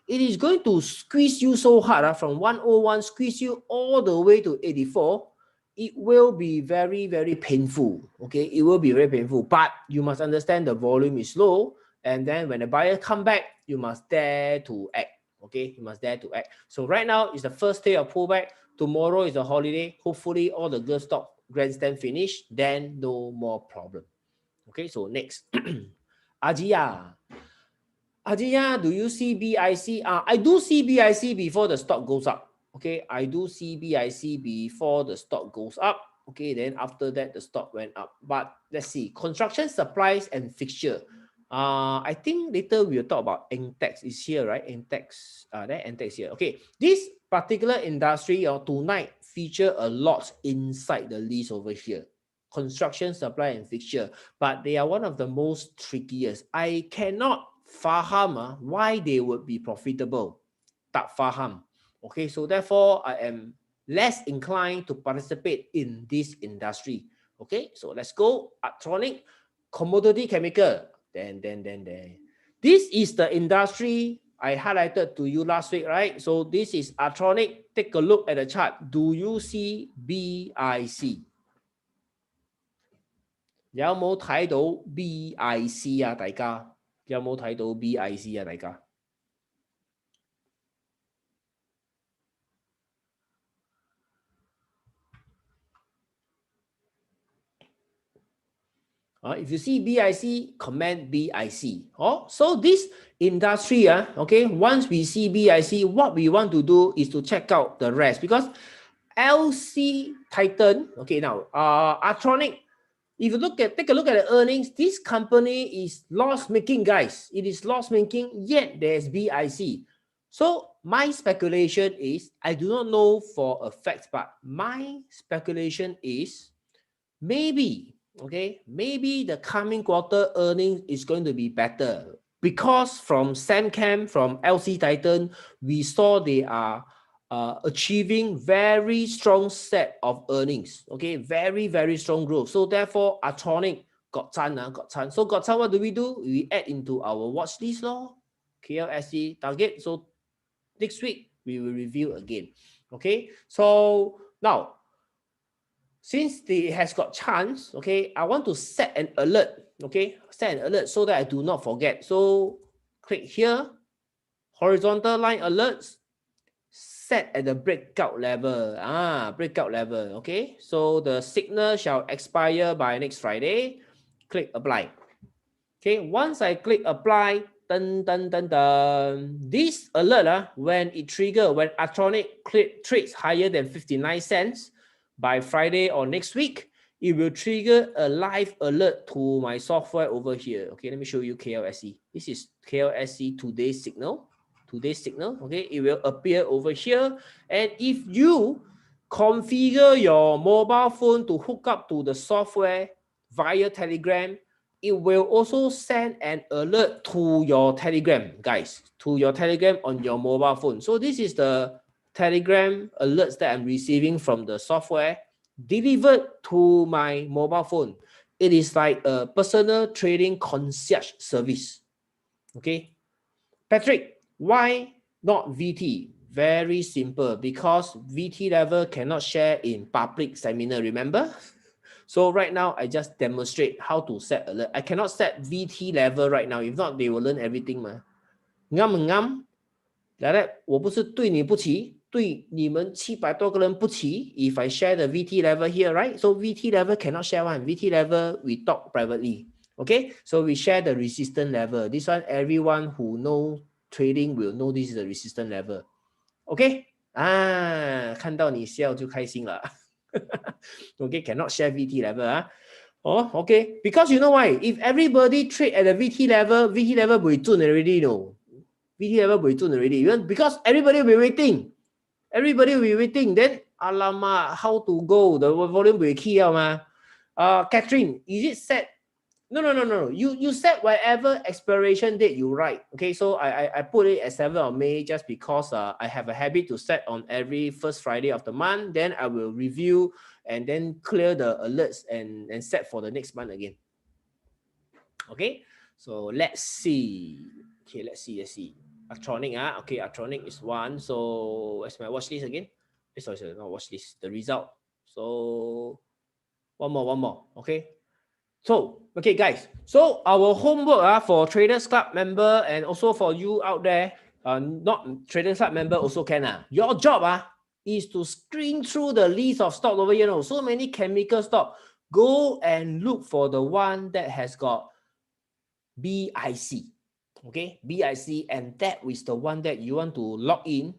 It is going to squeeze you so hard from 101, squeeze you all the way to 84. It will be very, very painful, okay? It will be very painful, but you must understand the volume is low, and then when the buyer come back, you must dare to act, okay? You must dare to act. So right now is the first day of pullback. Tomorrow is a holiday. Hopefully all the girls stock grandstand finish, then no more problem. Okay, so next. Ajia, do you see BIC? I do see BIC before the stock goes up. Okay, I do see BIC before the stock goes up. Okay, then after that, the stock went up. But let's see. Construction supplies and fixture. I think later we'll talk about NTEX. Is here, right? NTEX. That NTEX here. Okay, this particular industry tonight feature a lot inside the list over here. Construction, supply, and fixture. But they are one of the most trickiest. I cannot faham why they would be profitable. Tak faham. Okay, so therefore I am less inclined to participate in this industry. Okay, so let's go. Electronic, commodity, chemical. Then. This is the industry I highlighted to you last week, right? So this is electronic. Take a look at the chart. Do you see BIC? 有冇睇到 BIC 啊？大家有冇睇到 BIC 啊？大家？ If you see BIC, comment BIC. So this industry, okay, once we see BIC, what we want to do is to check out the rest, because LC Titan, okay, now Electronic, if you take a look at the earnings, this company is loss-making, guys. It is loss-making, yet there's BIC. So my speculation is, I do not know for a fact, but my speculation is maybe the coming quarter earnings is going to be better, because from Samcam, from LC Titan, we saw they are achieving very strong set of earnings. Okay, very, very strong growth. So therefore, Electronic got tan. So got tan, what do? We add into our watch list law, KLCI target. So next week we will review again. Okay, so now, since it has got chance, okay, I want to set an alert, okay, set an alert so that I do not forget. So click here, horizontal line alerts, set at the breakout level, breakout level, okay. So the signal shall expire by next Friday. Click apply. Okay, once I click apply, this alert, when it trigger, when Electronic trades higher than 59 cents, by Friday or next week, it will trigger a live alert to my software over here. Okay, let me show you KLSE. This is KLSE today's signal. Today's signal. Okay, it will appear over here. And if you configure your mobile phone to hook up to the software via Telegram, it will also send an alert to your Telegram, guys, to your Telegram on your mobile phone. So this is the Telegram alerts that I'm receiving from the software delivered to my mobile phone. It is like a personal trading concierge service. Okay, Patrick, why not VT? Very simple, because VT level cannot share in public seminar, remember? So right now, I just demonstrate how to set alert. I cannot set VT level right now. If not, they will learn everything. Ngam,来了，我不是对你不起，对你们700多个人不起。If I share the VT level here, right? So VT level cannot share one. VT level, we talk privately. Okay? So we share the resistance level. This one, everyone who know trading will know this is the resistance level. Okay? 看到你笑就开心了。Okay, cannot share VT level. Okay. Because you know why? If everybody trade at the VT level will turn already, no. VT level will turn already. Because everybody will be waiting. Everybody will be waiting. Then, alamak, how to go? The volume will key out. Catherine, is it set? No. You set whatever expiration date you write. Okay, so I put it at 7th of May just because I have a habit to set on every first Friday of the month. Then I will review and then clear the alerts and set for the next month again. Okay, so let's see. Okay, let's see. Electronic, okay, electronic is one. So where's my watch list again? Sorry, not watch list. The result. So one more. Okay. So, okay, guys. So our homework for Traders Club member and also for you out there, not Traders Club member also can. Your job is to screen through the list of stock over here. So many chemical stock. Go and look for the one that has got BIC. Okay, BIC, and that is the one that you want to log in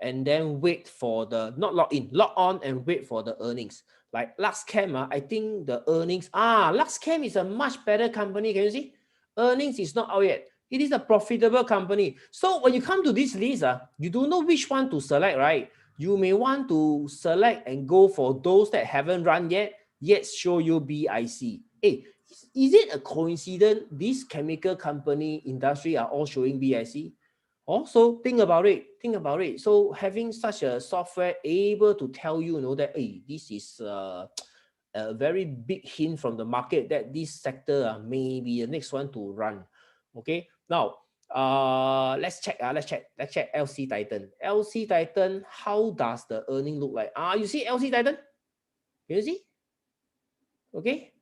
and then wait for the, not log in, log on and wait for the earnings. Like LuxChem, I think the earnings, LuxChem is a much better company. Can you see? Earnings is not out yet. It is a profitable company. So when you come to this list, you don't know which one to select, right? You may want to select and go for those that haven't run yet show you BIC. Hey, is it a coincidence this chemical company industry are all showing BIC? Also, think about it. So having such a software able to tell you, that, hey, this is a very big hint from the market that this sector may be the next one to run. Okay, now let's check LC Titan. How does the earning look like? You see LC Titan? Can you see? Okay,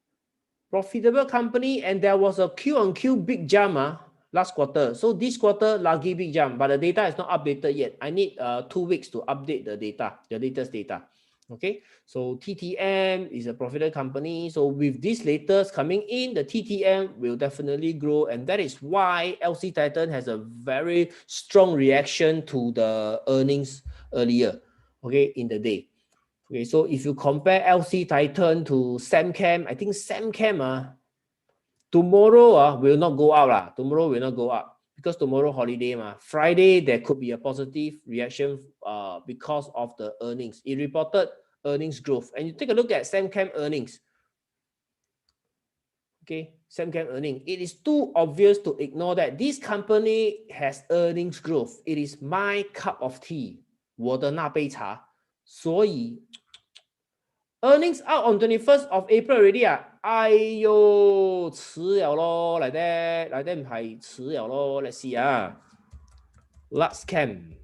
profitable company, and there was a Q-on-Q big jump last quarter. So this quarter, lucky big jump, but the data is not updated yet. I need 2 weeks to update the data, the latest data. Okay, so TTM is a profitable company. So with this latest coming in, the TTM will definitely grow, and that is why LC Titan has a very strong reaction to the earnings earlier, okay, in the day. Okay, so if you compare LC Titan to Samchem, I think Samchem tomorrow will not go out. Tomorrow will not go up because tomorrow holiday. Friday, there could be a positive reaction because of the earnings. It reported earnings growth. And you take a look at Samchem earnings. Okay, Samchem earnings. It is too obvious to ignore that this company has earnings growth. It is my cup of tea. 我的那杯茶。所以 earnings out on 21st of April already 哎呦，遲了咯，嚟得唔係遲了咯。Let's see LuxChem.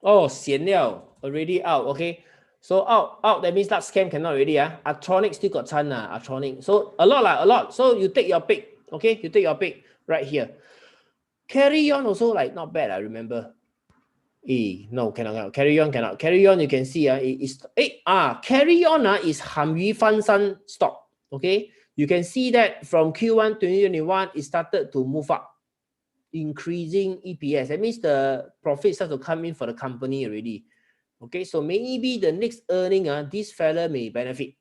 Oh, 閒了 already out. Okay, so out. That means LuxChem cannot already. Electronic still got chance. Electronic. So a lot. So you take your pick. Okay, you take your pick right here. Carry on also like not bad. I remember. No, cannot. Carry on cannot. Carry on, you can see carry on is 鹹魚分身 stock. Okay, you can see that from Q1 2021 it started to move up. increasing EPS. That means the profit starts to come in for the company already. Okay, so maybe the next earning, this fella may benefit.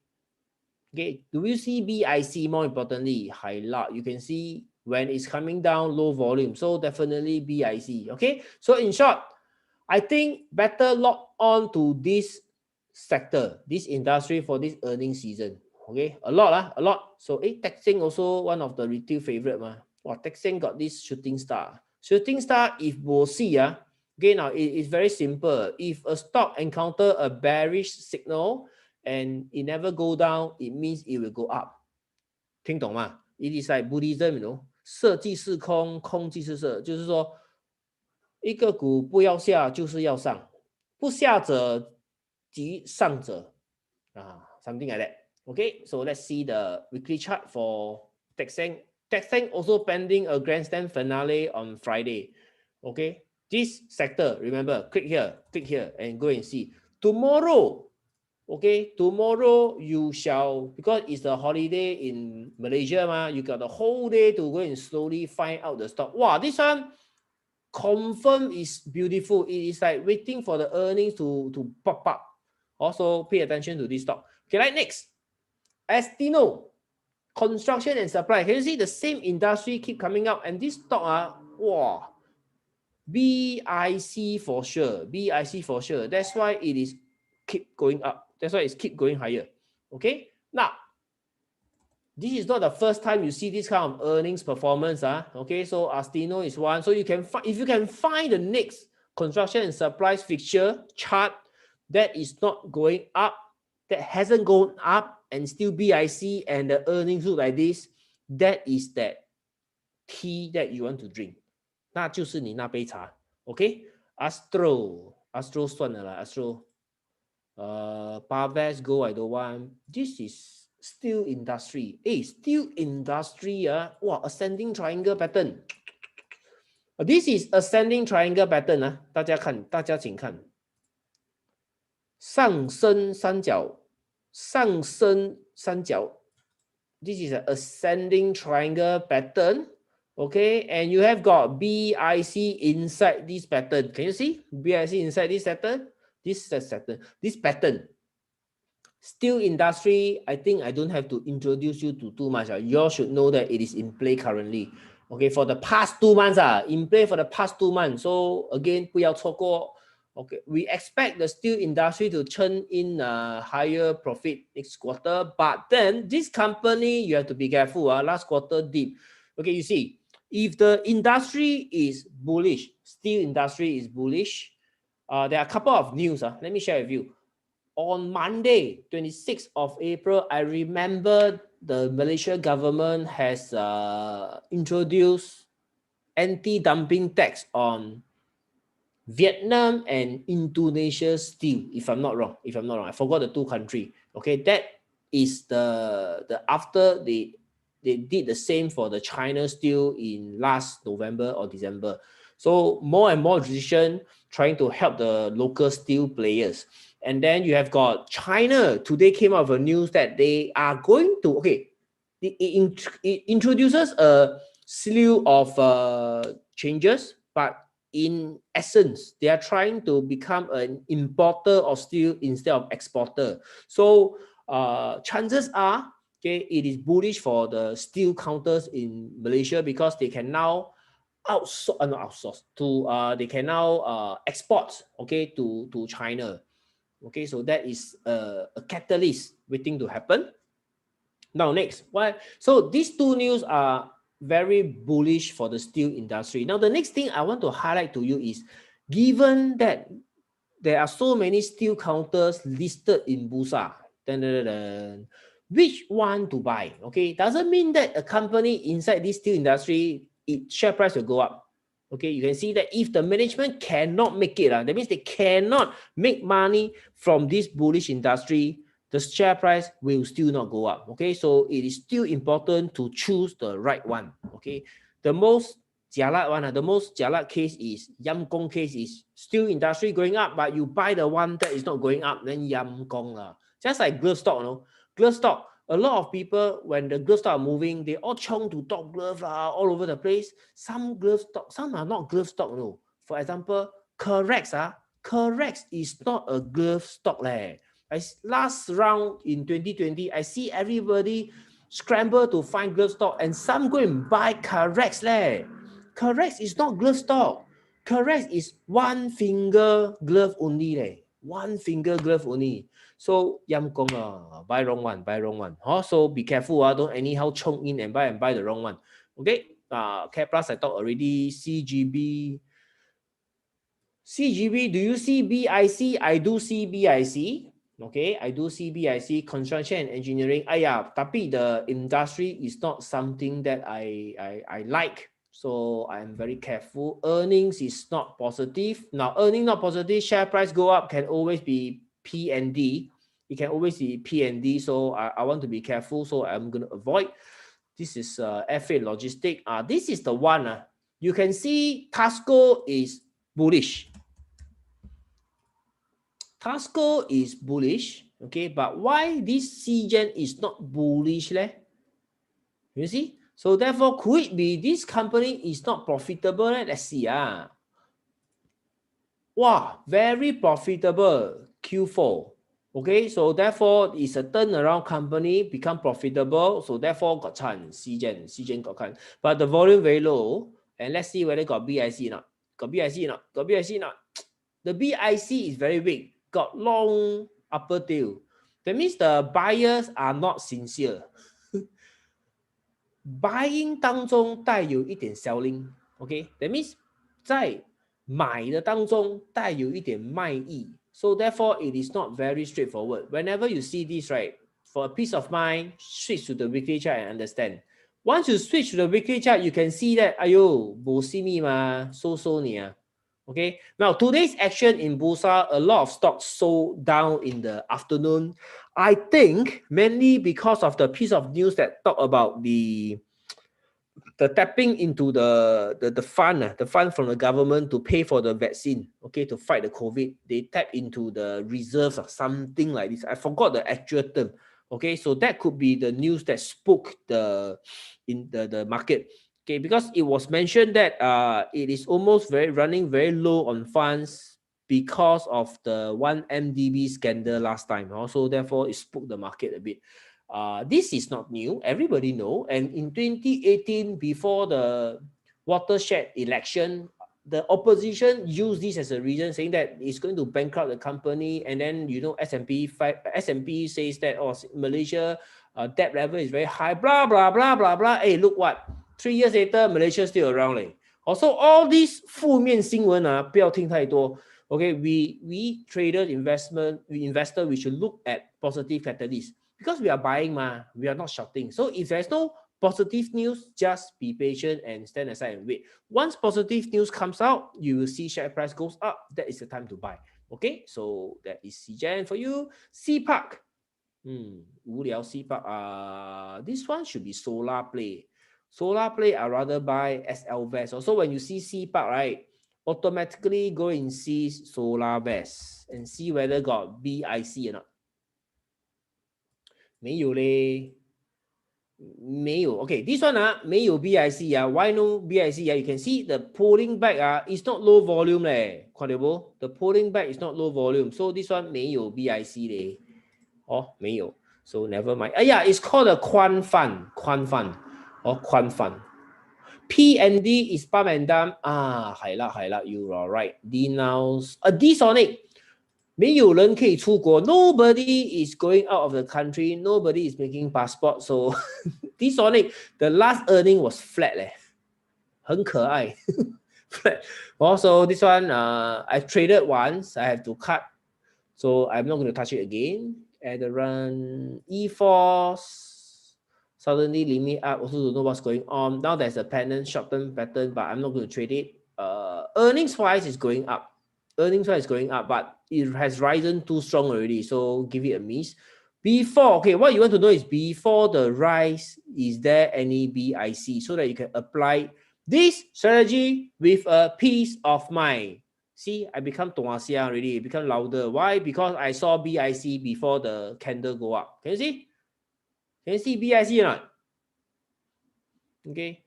Okay, do you see BIC? More importantly, highlight. You can see when it's coming down, low volume. So definitely BIC. Okay, so in short, I think better lock on to this sector, this industry for this earning season. Okay, a lot. So Texing also one of the retail favorite. Wow, Texing got this shooting star. Shooting star, if we'll see, okay, now it's very simple. If a stock encounter a bearish signal and it never go down, it means it will go up. 听懂吗？ It is like Buddhism, you know, 色即是空，空即是色，就是说一个股不要下就是要上，不下者即上者something like that. Okay, so let's see the weekly chart for Texeng. Texeng also pending a grandstand finale on Friday. Okay, this sector, remember, click here and go and see. Tomorrow, okay, tomorrow you shall, because it's a holiday in Malaysia, you got the whole day to go and slowly find out the stock. Wow, this one confirm is beautiful. It is like waiting for the earnings to pop up. Also pay attention to this stock. Okay, right, next. Astino, construction and supply. Can you see the same industry keep coming up? And this stock, wow, BIC for sure. BIC for sure. That's why it is keep going up. That's why it's keep going higher. Okay, now this is not the first time you see this kind of earnings performance. Okay, so Astino is one. So you can find, if you can find the next construction and supplies fixture chart that is not going up, that hasn't gone up and still BIC and the earnings look like this, that is that tea that you want to drink. 那就是你那杯茶。Okay, Astro 算了啦 Astro. Parves Go I don't want. This is steel industry. Steel industry, wow, ascending triangle pattern. This is ascending triangle pattern. 大家请看。上升三角。This is an ascending triangle pattern. Okay, and you have got BIC inside this pattern. Can you see BIC inside this pattern? This pattern. Steel industry, I think I don't have to introduce you to too much. You all should know that it is in play currently. Okay, for the past 2 months, in play for the past 2 months. So again, 不要错过. Okay, we expect the steel industry to turn in a higher profit next quarter. But then this company, you have to be careful. Last quarter dip. Okay, you see, if the industry is bullish, steel industry is bullish, there are a couple of news. Let me share with you. On Monday, 26th of April, I remember the Malaysia government has introduced anti-dumping tax on Vietnam and Indonesia steel, if I'm not wrong. I forgot the 2 countries. Okay, that is the after they did the same for the China steel in last November or December. So more and more decision trying to help the local steel players. And then you have got China today came out with a news that they are going to, okay, it introduces a slew of changes, but in essence, they are trying to become an importer of steel instead of exporter. So chances are, okay, it is bullish for the steel counters in Malaysia because they can now they can now export, okay, to China. Okay, so that is a catalyst waiting to happen. Now next, so these 2 news are very bullish for the steel industry. Now the next thing I want to highlight to you is, given that there are so many steel counters listed in Bursa, which one to buy? Okay, doesn't mean that a company inside this steel industry, its share price will go up. Okay, you can see that if the management cannot make it, that means they cannot make money from this bullish industry, the share price will still not go up. Okay, so it is still important to choose the right one. Okay, the most jialat one, the most jialat case is Yam Gong case is steel industry going up, but you buy the one that is not going up, then Yam Gong. Just like glove stock, glove stock, A lot of people, when the gloves start moving, they all chong to top glove all over the place. Some glove stock, some are not glove stock. No. For example, Correx is not a glove stock. Last round in 2020, I see everybody scramble to find glove stock and some go and buy Correx. Correx is not glove stock. Correx is one finger glove only. One finger glove only. So yam gong buy wrong one. So be careful, don't anyhow chong in and buy the wrong one. Okay. Care Plus I talked already. CGB, do you see BIC? I do see BIC. Okay, I do see BIC, construction and engineering. Tapi the industry is not something that I like. So I'm very careful. Earnings is not positive. Now, earning not positive, share price go up can always be P&D. It can always be P&D. So I want to be careful. So I'm going to avoid. This is FA Logistic. This is the one. You can see Tasco is bullish. Tasco is bullish, okay, but why this CGen is not bullish? You see? So therefore, could it be this company is not profitable? Let's see. Wow, very profitable Q4. Okay, so therefore, it's a turnaround company, become profitable. So therefore, got chance, CGen got chance. But the volume very low. And let's see whether got BIC or not. Got BIC or not. The BIC is very big, got long upper tail. That means the buyers are not sincere. Buying 当中带有一点 selling, okay? That means 在买的当中带有一点卖意. So therefore, it is not very straightforward. Whenever you see this, right, for a peace of mind, switch to the weekly chart and understand. Once you switch to the weekly chart, you can see that, ayo, bo si mi ma, so ni. Okay, now today's action in Bursa, a lot of stocks sold down in the afternoon. I think mainly because of the piece of news that talk about the tapping into the fund from the government to pay for the vaccine, okay, to fight the COVID. They tap into the reserves or something like this. I forgot the actual term. Okay, so that could be the news that spoke the market. Okay, because it was mentioned that it is almost running very low on funds because of the 1MDB scandal last time. Also, therefore, it spooked the market a bit. This is not new. Everybody know. And in 2018, before the watershed election, the opposition used this as a reason, saying that it's going to bankrupt the company. And then, S&P says that Malaysia debt level is very high, blah, blah, blah, blah, blah. Hey, look what? 3 years later, Malaysia still around. Also, all these 负面新闻不要听太多. Okay, we trader investor, we should look at positive catalysts because we are buying, we are not shorting. So if there's no positive news, just be patient and stand aside and wait. Once positive news comes out, you will see share price goes up. That is the time to buy. Okay, so that is CGen for you. CPark. 无聊 CPark. This one should be solar play. Solar play, I rather buy SL Vest. Also, when you see CPark, right, automatically go and see solar vest and see whether got BIC or not. 没有嘞，没有。Okay, this one 没有 BIC Why no BIC You can see the pulling back is not low volume 嘞，看到不？ The pulling back is not low volume, so this one 没有 BIC 嘞。没有。So never mind. It's called a Quan Fund. Quan Fund. P&D is pump and dump. 係啦 you are right. Denounce. D-Sonic. 没有人可以出國. Nobody is going out of the country. Nobody is making passport. So D-Sonic, the last earning was flat 很可愛. Flat. Also, this one, I traded once. I have to cut. So I'm not going to touch it again. At the run, E-Force, suddenly limit up. Also don't know what's going on. Now there's a pattern, short-term pattern, but I'm not going to trade it. Earnings-wise is going up. But it has risen too strong already. So give it a miss. Before, okay, what you want to know is before the rise, is there any BIC so that you can apply this strategy with a peace of mind. See, I become Tuasia already, become louder. Why? Because I saw BIC before the candle go up. Can you see? Can you see BIC or not? Okay,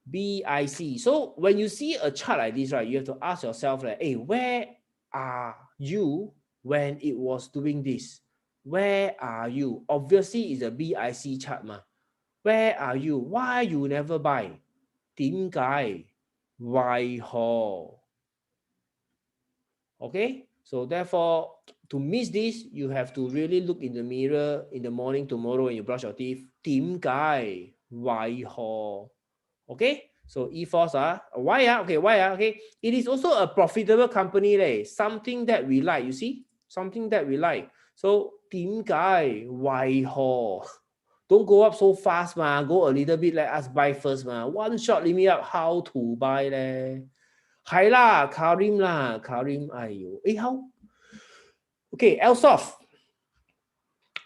BIC. So when you see a chart like this, right, you have to ask yourself, like, hey, where are you when it was doing this? Where are you? Obviously, it's a BIC chart, ma. Where are you? Why you never buy? 點解? Why ho? Okay, so therefore, to miss this, you have to really look in the mirror in the morning tomorrow when you brush your teeth. 點解? Why ho? Okay, so E-Force, why? Okay, why? Okay, it is also a profitable company, something that we like, you see? Something that we like. So, 點解? Why ho? Don't go up so fast, ma. Go a little bit, let us buy first, ma. One shot limit up, how to buy leh? 係啦 Karim 啦 Karim 哎呦 how okay Elsoft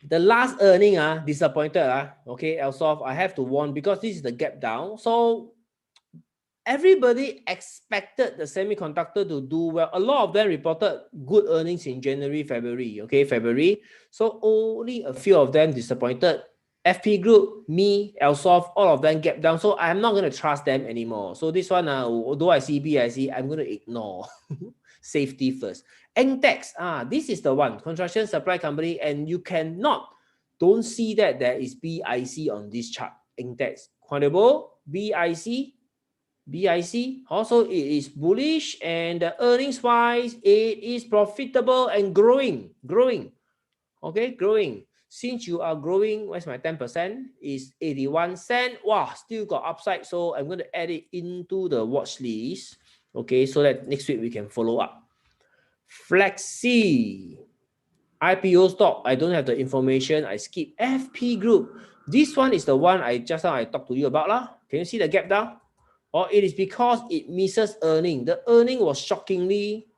the last earning disappointed okay Elsoft I have to warn because this is the gap down, so everybody expected the semiconductor to do well. A lot of them reported good earnings in February, so only a few of them disappointed. FP Group, me, Elsoft, all of them gap down, so I'm not going to trust them anymore. So this one, although I see BIC, I'm going to ignore. Safety first. Entex, this is the one, construction supply company, and you don't see that there is BIC on this chart. Entex, credible, BIC, also it is bullish, and the earnings wise, it is profitable and growing. Okay, growing. Since you are growing, where's my 10%? Is 81 cents. Wow, still got upside. So I'm going to add it into the watch list. Okay, so that next week we can follow up. Flexi, IPO stock. I don't have the information. I skip. FP Group. This one is the one I talked to you about. Can you see the gap down? Or it is because it misses earning. The earning was shockingly,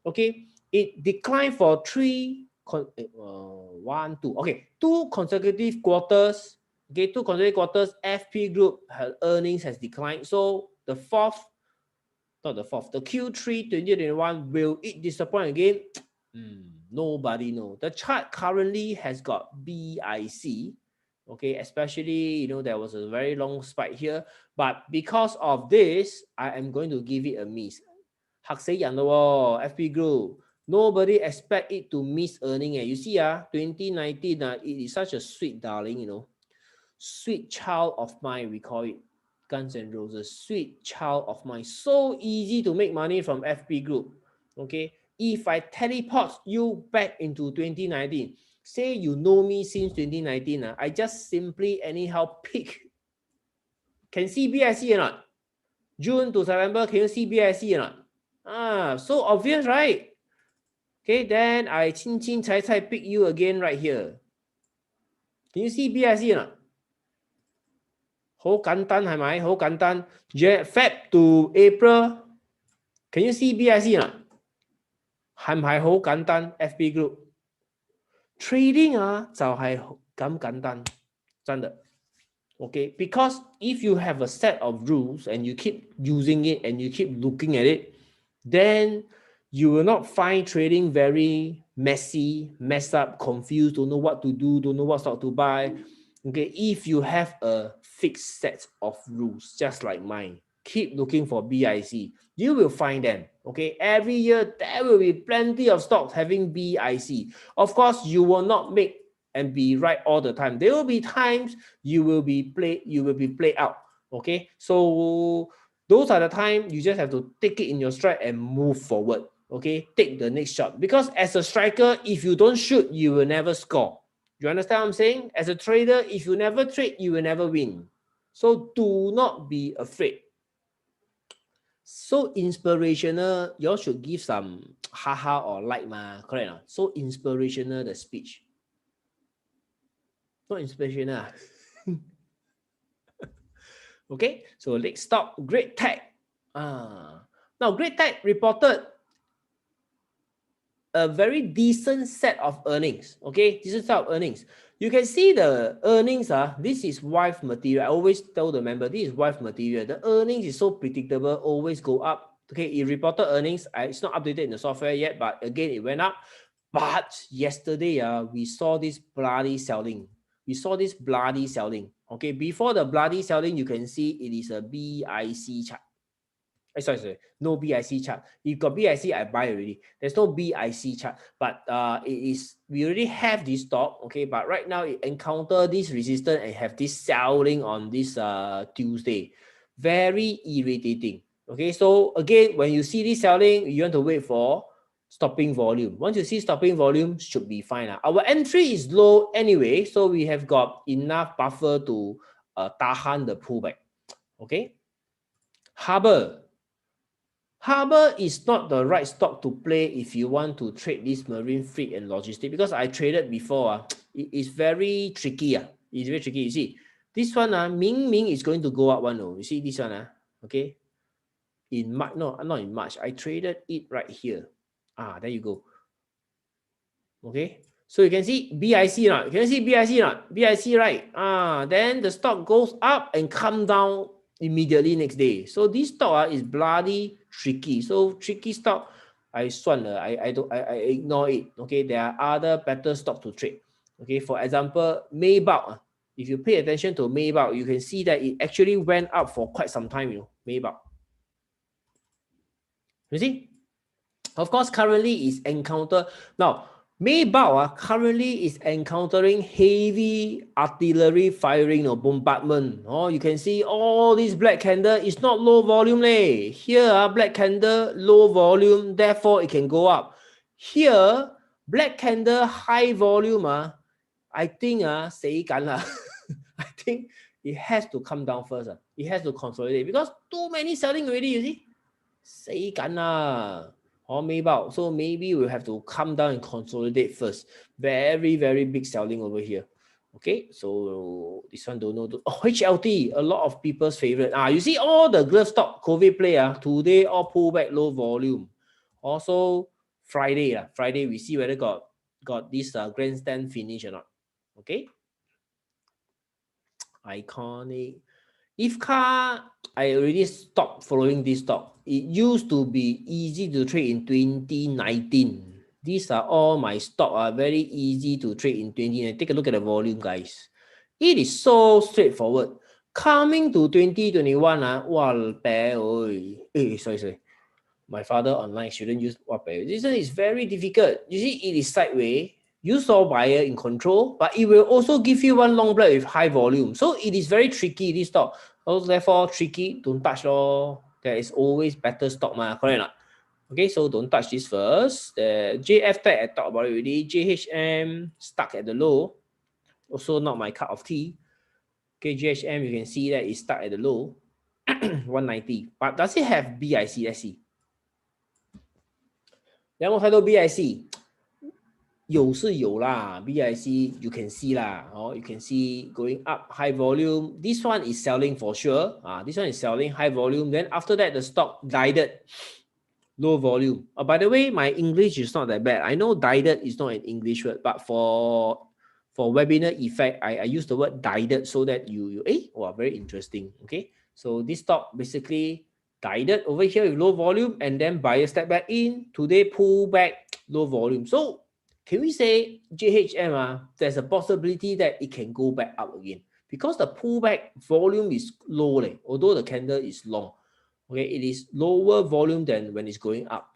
okay, it declined for two consecutive quarters. Okay, 2 consecutive quarters, FP Group earnings has declined. So the Q3 2021, will it disappoint again? Nobody knows. The chart currently has got BIC. Okay, especially, there was a very long spike here. But because of this, I am going to give it a miss. 嚇死人咯喎 FP Group. Nobody expect it to miss earning. You see, 2019, it is such a sweet darling, sweet child of mine, we call it. Guns and Roses, sweet child of mine. So easy to make money from FP Group. Okay, if I teleport you back into 2019, say you know me since 2019, I just simply anyhow pick. Can see BIC or not? June to September, can you see BIC or not? So obvious, right? Okay, then I chin chai pick you again right here. Can you see BIC or not? 好簡單係咪？好簡單。Feb to April, can you see BIC 啊？係唔係好簡單 ？FB Group trading 就係咁簡單，真的。Okay, because if you have a set of rules and you keep using it and you keep looking at it, then you will not find trading very messy, messed up, confused, don't know what to do, don't know what stock to buy. Okay, if you have a fixed set of rules, just like mine, keep looking for BIC. You will find them. Okay, every year there will be plenty of stocks having BIC. Of course, you will not make and be right all the time. There will be times you will be played out. Okay, so those are the times you just have to take it in your stride and move forward. Okay, take the next shot. Because as a striker, if you don't shoot, you will never score. You understand what I'm saying? As a trader, if you never trade, you will never win. So do not be afraid. So inspirational, you all should give some haha or like correct not? So inspirational, the speech. Not inspirational. Okay, so let's stop. Great Tech. Now Great Tech reported a very decent set of earnings. Okay, decent set of earnings. You can see the earnings. This is wife material. I always tell the member, this is wife material. The earnings is so predictable, always go up. Okay, it reported earnings. It's not updated in the software yet, but again, it went up. But yesterday, we saw this bloody selling. we saw this bloody selling. Okay, before the bloody selling, you can see it is a BIC chart. Sorry, no BIC chart. If got BIC, I buy already. There's no BIC chart, but we already have this stock, okay, but right now it encounter this resistance and have this selling on this Tuesday. Very irritating. Okay, so again, when you see this selling, you want to wait for stopping volume. Once you see stopping volume, should be fine. Our entry is low anyway, so we have got enough buffer to tahan the pullback. Okay, Harbor is not the right stock to play if you want to trade this marine fleet and logistics, because I traded before. It is very tricky. It's very tricky. You see, this one Ming is going to go up one. You see this one okay. In March, no, not in March. I traded it right here. There you go. Okay. So you can see BIC not. You can see BIC not. BIC right. Then the stock goes up and come down immediately next day. So this stock is bloody tricky. So tricky stock, I ignore it. Okay, there are other better stock to trade. Okay, for example, Maybach. If you pay attention to Maybach, you can see that it actually went up for quite some time. Maybach. You see, of course, currently is encounter now. Maybach currently is encountering heavy artillery firing or bombardment. You can see all this black candle is not low volume. Here, black candle, low volume, therefore it can go up. Here, black candle, high volume. I think, I think it has to come down first. It has to consolidate because too many selling already, you see. Maybach. So maybe we'll have to come down and consolidate first. Very, very big selling over here. Okay, so this one don't know. HLT, a lot of people's favorite. You see all the glove stock COVID play. Today all pull back low volume. Also Friday we see whether got this grandstand finish or not. Okay. Iconic. IFCA, I already stopped following this stock. It used to be easy to trade in 2019. These are all my stock very easy to trade in 2019. Take a look at the volume, guys. It is so straightforward. Coming to 2021, sorry. My father online shouldn't use This one is very difficult. You see, it is sideways. You saw buyer in control, but it will also give you one long block with high volume. So it is very tricky, this stock. Also, therefore, tricky, don't touch. There is always better stock, correct or not? Okay, so don't touch this first. The JF tag I talked about it already. JHM stuck at the low. Also not my cup of tea. Okay, JHM, you can see that it's stuck at the low. 190. But does it have BIC? Let's see. 有冇睇到 BIC？ 有是有啦 ，BIC you can see 啦，you can see going up high volume. This one is selling for sure. This one is selling high volume. Then after that, the stock guided low volume. By the way, my English is not that bad. I know guided is not an English word, but for webinar effect, I use the word guided so that very interesting. Okay, so this stock basically guided over here with low volume, and then buyer step back in. Today pull back low volume. So can we say JHM, there's a possibility that it can go back up again because the pullback volume is low, although the candle is long. Okay, it is lower volume than when it's going up.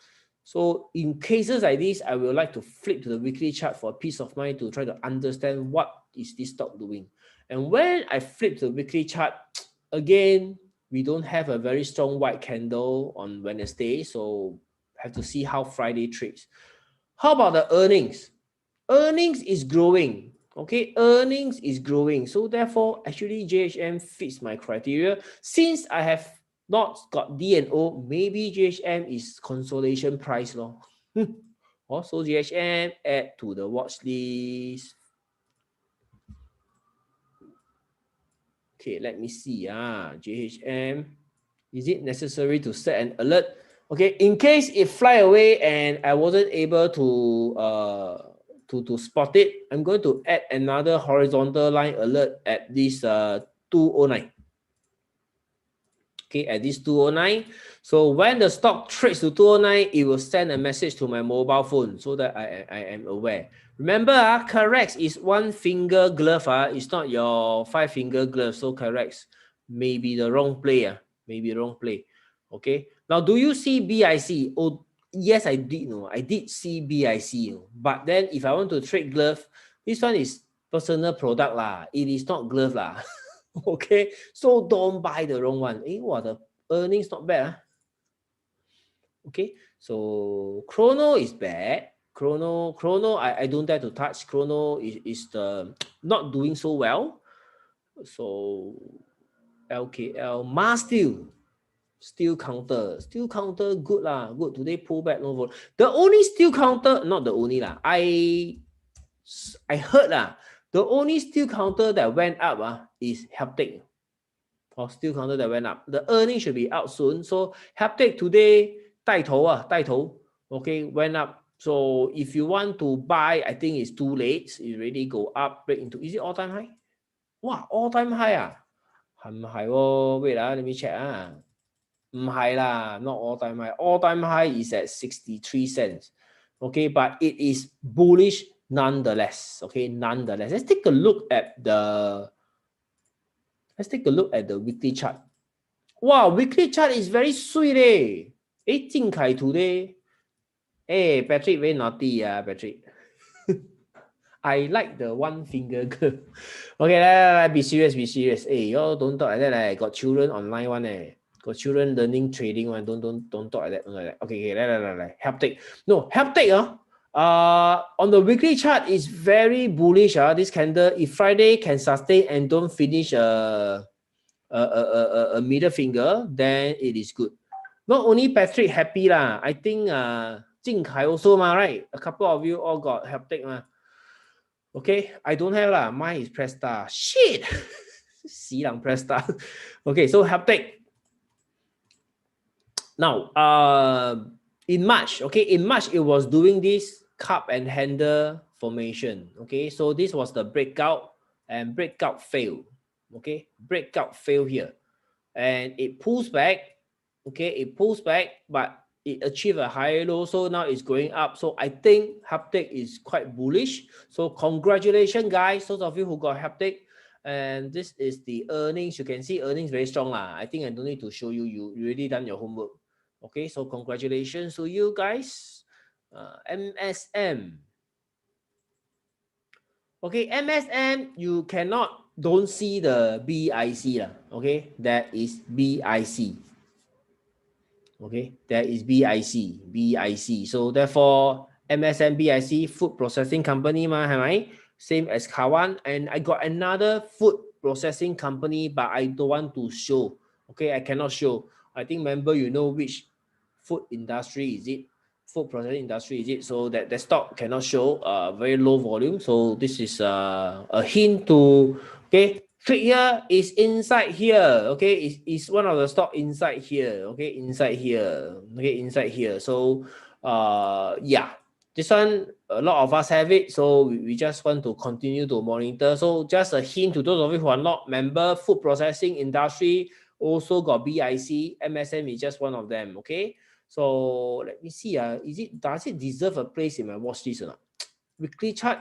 So in cases like this, I would like to flip to the weekly chart for peace of mind to try to understand what is this stock doing. And when I flip to the weekly chart, again, we don't have a very strong white candle on Wednesday, so have to see how Friday trades. How about the earnings? Earnings is growing. Okay, earnings is growing. So therefore, actually, JHM fits my criteria. Since I have not got D&O, maybe JHM is consolation price. Also, JHM add to the watch list. Okay, let me see. JHM, is it necessary to set an alert? Okay, in case it fly away and I wasn't able to spot it, I'm going to add another horizontal line alert at this 209. Okay, at this 209. So when the stock trades to 209, it will send a message to my mobile phone so that I am aware. Remember, correct is one finger glove. It's not your 5-finger glove. So correct may be the wrong play. Maybe wrong play. Okay. Now, do you see BIC? Oh, yes, I did. No, I did see BIC. But then if I want to trade glove, this one is personal product lah. It is not glove lah. Okay, so don't buy the wrong one. The earnings not bad. Okay, so Chrono is bad. Chrono, I don't dare to touch. Chrono is the not doing so well. So LKL, steel counter good lah. Good today pull back no vote. The only steel counter, not the only lah. I heard lah. The only steel counter that went up is Haptic. Or steel counter that went up. The earnings should be out soon. So Haptic today 带头, okay, went up. So if you want to buy, I think it's too late. It already go up, break into, is it all-time high? Wow, all-time high. Wait, let me check. Not all-time high. All-time high is at 63 cents. Okay, but it is bullish nonetheless. Okay, nonetheless. Let's take a look at the weekly chart. Wow, weekly chart is very sweet eh. Jing Kai today. Patrick very naughty Patrick. I like the one finger girl. Okay, be serious. Y'all don't talk like that. Got children online one Got children learning trading one. Don't talk like that. Okay, Haptic. No, Haptic on the weekly chart is very bullish. This candle, if Friday can sustain and don't finish a middle finger, then it is good. Not only Patrick happy lah, I think Jing Kai also right? A couple of you all got Haptic Okay, I don't have lah. Mine is Presta. Shit, Silang Presta. Okay, so Haptic. Now, in March, it was doing this cup and handle formation. Okay, so this was the breakout and breakout failed. Okay, breakout fail here, and it pulls back. Okay, it pulls back, but it achieved a higher low, so now it's going up. So I think Haptic is quite bullish. So congratulations, guys, those of you who got Haptic. And this is the earnings. You can see earnings very strong lah. I think I don't need to show you. You already done your homework. Okay, so congratulations to you guys. MSM. Okay, MSM, you don't see the BIC lah. Okay, that is BIC. Okay, that is BIC. So therefore, MSM BIC, food processing company same as Kawan. And I got another food processing company, but I don't want to show. Okay, I cannot show. I think member, you know which food industry is it? Food processing industry is it? So that the stock cannot show very low volume. So this is a hint to, okay, click here is inside here. Okay, it's one of the stock inside here. Okay, inside here. Okay, inside here. So yeah, this one a lot of us have it. So we just want to continue to monitor. So just a hint to those of you who are not member, food processing industry also got BIC. MSM is just one of them. Okay. So let me see. Does it deserve a place in my watch list or not? Weekly chart.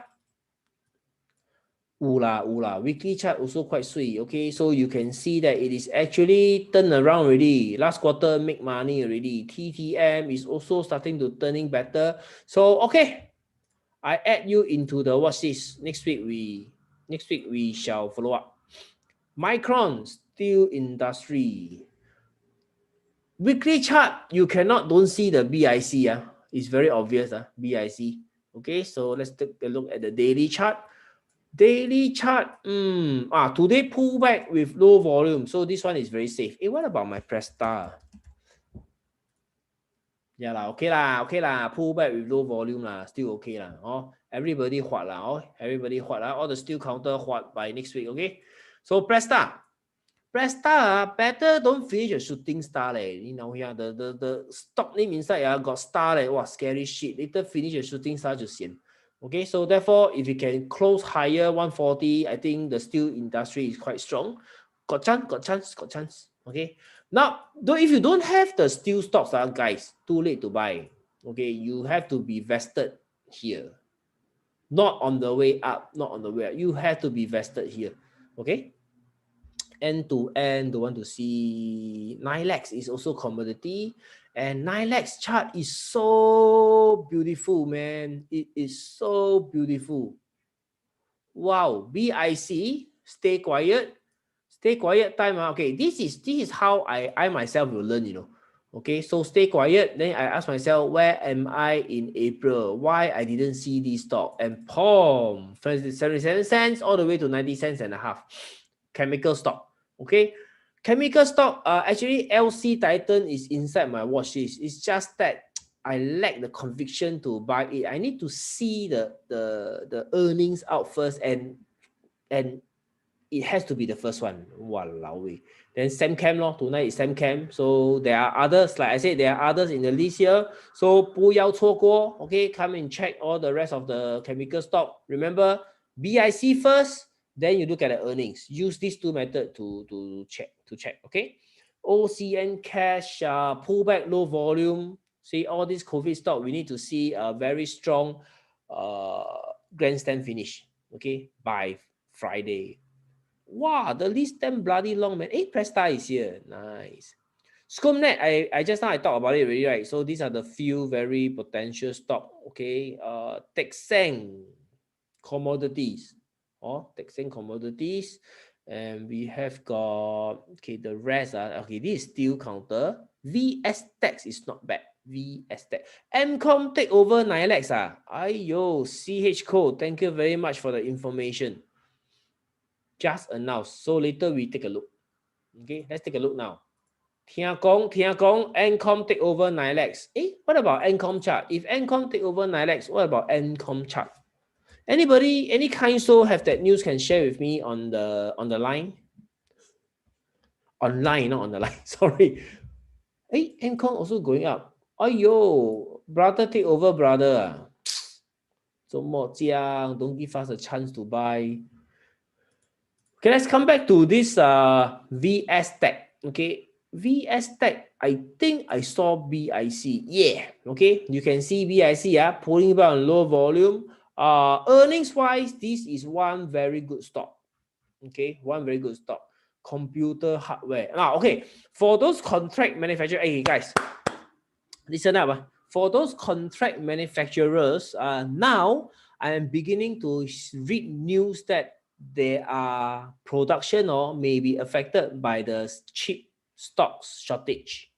Weekly chart also quite sweet. Okay, so you can see that it is actually turned around already. Last quarter make money already. TTM is also starting to turning better. So okay, I add you into the watch list. Next week we shall follow up. Micron steel industry. Weekly chart, you don't see the BIC. It's very obvious. BIC. Okay, so let's take a look at the daily chart. Daily chart, today pull back with low volume. So this one is very safe. What about my Presta? Yeah, okay lah. Pull back with low volume still okay lah. Everybody hot lah. Everybody hot lah. All the steel counter hot by next week. Okay, so Presta, better don't finish a shooting star the stock name inside got star Wow, scary shit. Later finish a shooting star just sian. Okay, so therefore, if you can close higher 140, I think the steel industry is quite strong. Got chance. Okay. Now, though if you don't have the steel stocks, guys, too late to buy. Okay, you have to be vested here. Not on the way up, not on the way up. You have to be vested here. Okay. End to end, the want to see NILEX is also commodity, and NILEX chart is so beautiful, man. It is so beautiful. Wow, BIC, stay quiet time. Okay, this is how I myself will learn, Okay, so stay quiet. Then I ask myself, where am I in April? Why I didn't see this stock? And POM, 77 cents all the way to 90 cents and a half. Chemical stock. Okay. Chemical stock, actually LC Titan is inside my watch list. It's just that I lack the conviction to buy it. I need to see the earnings out first, and it has to be the first one. Walao. Then Samcam lor, tonight is Samcam. So there are others, like I said, there are others in the list here. So 不要错过, okay, come and check all the rest of the chemical stock. Remember, BIC first, then you look at the earnings. Use these two methods to check, okay? OCN cash, pullback, low volume. See, all this COVID stock, we need to see a very strong grandstand finish, okay, by Friday. Wow, the list damn bloody long, man. Presta is here. Nice. ScopeNet, I just now I talked about it already, right? So these are the few very potential stock. Okay. Texang commodities. Texang commodities. And we have got, okay, the rest are, okay, this is still counter. VS Tax is not bad. VS Tax. MCOM take over NILEX. Ayo, CH code. Thank you very much for the information. Just announced. So later we take a look. Okay, let's take a look now. Thiên Kong, NCOM take over NILEX. What about NCOM chart? If NCOM take over NILEX, what about NCOM chart? Anybody, any kind so have that news can share with me on the line? Online, not on the line. Sorry. NCOM also going up. Ayo, brother take over brother. So don't give us a chance to buy. Okay, let's come back to this VS Tech. Okay, VS Tech, I think I saw BIC. Yeah, okay, you can see BIC pulling back on low volume. Earnings wise, this is one very good stock. Okay, one very good stock. Computer hardware. Now, okay, for those contract manufacturers, hey guys, listen up. For those contract manufacturers, now I am beginning to read news that their production or may be affected by the chip stocks shortage.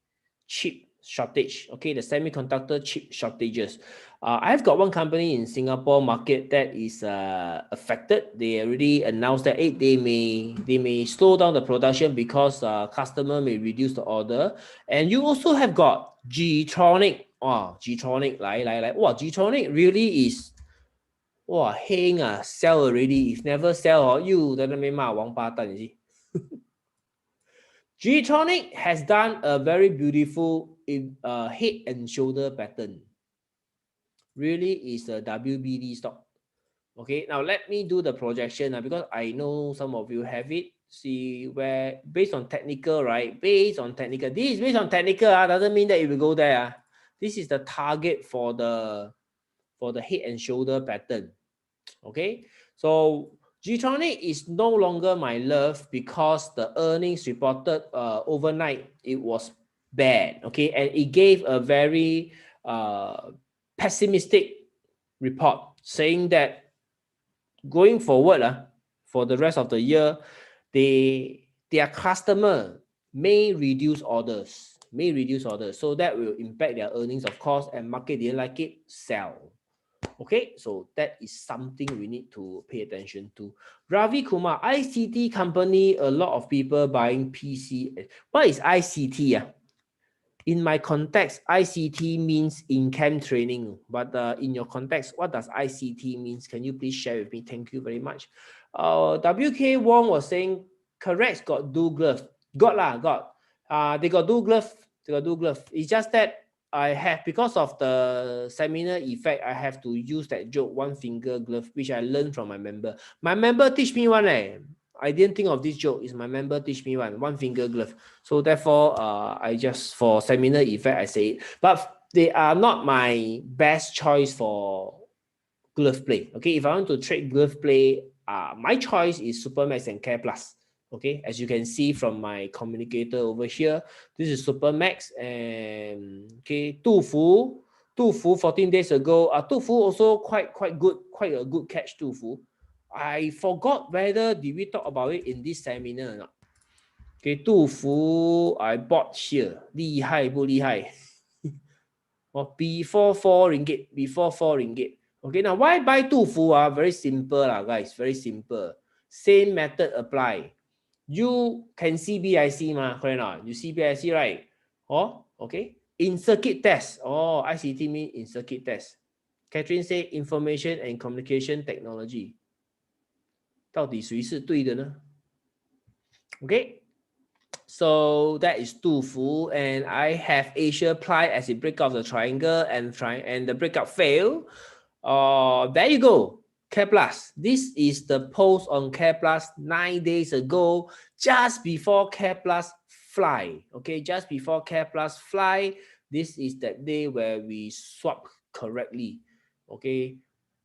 Okay, the semiconductor chip shortages. I've got one company in Singapore market that is affected. They already announced that they may slow down the production because customer may reduce the order. And you also have got G-Tronic. G-Tronic 来，哇 G-Tronic really is 哇 heng sell already. If never sell, you 在那边骂王八蛋 you see. G-Tronic has done a very beautiful head and shoulder pattern. Really is a WBD stock. Okay, now let me do the projection because I know some of you have it. See where based on technical, right? Based on technical. This is based on technical. Doesn't mean that it will go there. This is the target for the head and shoulder pattern. Okay, so G-Tronic is no longer my love because the earnings reported overnight, it was bad. Okay, and it gave a very pessimistic report saying that going forward for the rest of the year, their customer may reduce orders. So that will impact their earnings, of course, and market didn't like it, sell. Okay, so that is something we need to pay attention to. Ravi Kumar, ICT company, a lot of people buying PC. What is ICT? In my context, ICT means in-camp training. But in your context, what does ICT means? Can you please share with me? Thank you very much. WK Wong was saying, correct, got do glove. Got. They got do glove. It's just that I have, because of the seminar effect, I have to use that joke, one finger glove, which I learned from my member. My member teach me one. I didn't think of this joke. It's my member teach me one finger glove. So therefore, I just for seminar effect I say it. But they are not my best choice for glove play. Okay, if I want to trade glove play, my choice is Supermax and Care Plus. Okay, as you can see from my communicator over here, this is Supermax and okay, Dufu 14 days ago. Dufu also quite good, quite a good catch. Dufu, I forgot whether did we talk about it in this seminar or not. Okay, Dufu I bought here, 厉害不厉害？ before 4 ringgit, before 4 ringgit. Okay, now why buy Dufu? Very simple guys, very simple. Same method apply. You can see BIC ma, correct not? You see BIC, right? Oh, okay. In circuit test. Oh, ICT mean in circuit test. Catherine say information and communication technology. 到底谁是对的呢？ Okay. So that is Dufu, and I have Asia Ply as it break out the triangle and the breakout fail. There you go. Care Plus. This is the post on Care Plus 9 days ago, just before Care Plus fly. Okay, just before Care Plus fly. This is that day where we swap correctly. Okay.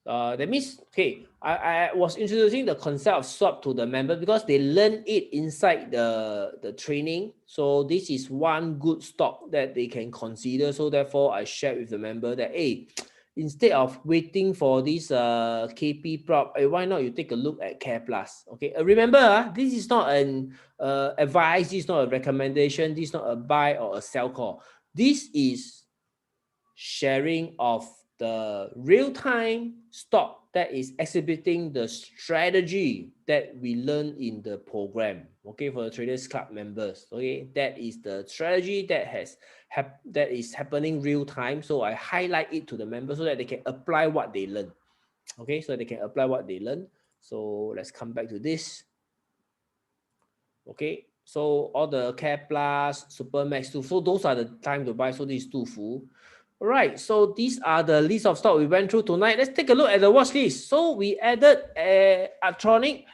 That means, okay, I was introducing the concept of swap to the member because they learn it inside the training. So this is one good stock that they can consider. So therefore, I shared with the member that, hey, instead of waiting for this KP prop, why not you take a look at Care Plus? Okay, remember, this is not an advice, this is not a recommendation, this is not a buy or a sell call. This is sharing of the real-time stock that is exhibiting the strategy that we learn in the program. Okay, for the Traders Club members. Okay, that is the strategy that is happening real time. So I highlight it to the members so that they can apply what they learn. Okay, so they can apply what they learn. So let's come back to this. Okay, so all the Care Plus, Supermax, so those are the time to buy. So this is Dufu. All right, so these are the list of stock we went through tonight. Let's take a look at the watch list. So we added electronic,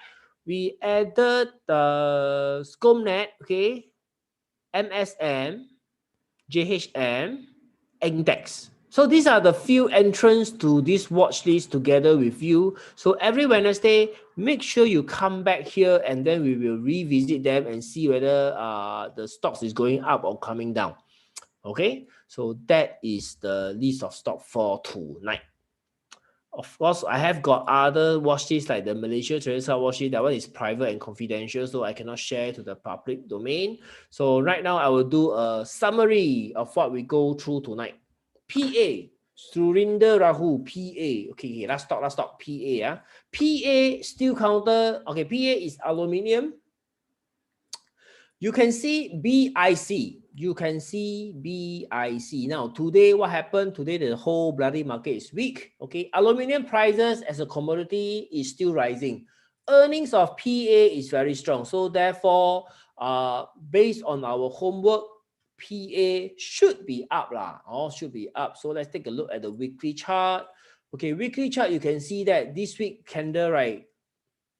we added the SCOMNET, okay, MSM, JHM, Index. So these are the few entrants to this watch list together with you. So every Wednesday, make sure you come back here and then we will revisit them and see whether the stocks is going up or coming down. Okay, so that is the list of stock for tonight. Of course, I have got other watch lists like the Malaysia Traders watch list. That one is private and confidential, so I cannot share to the public domain. So right now, I will do a summary of what we go through tonight. PA, Surinder Rahu, PA. Okay, last stock, PA. PA still counter. Okay, PA is aluminium. You can see BIC. You can see BIC. Now, today, what happened? Today, the whole bloody market is weak. Okay, aluminium prices as a commodity is still rising. Earnings of PA is very strong. So therefore, based on our homework, PA should be up lah. Should be up. So let's take a look at the weekly chart. Okay, weekly chart, you can see that this week candle, right?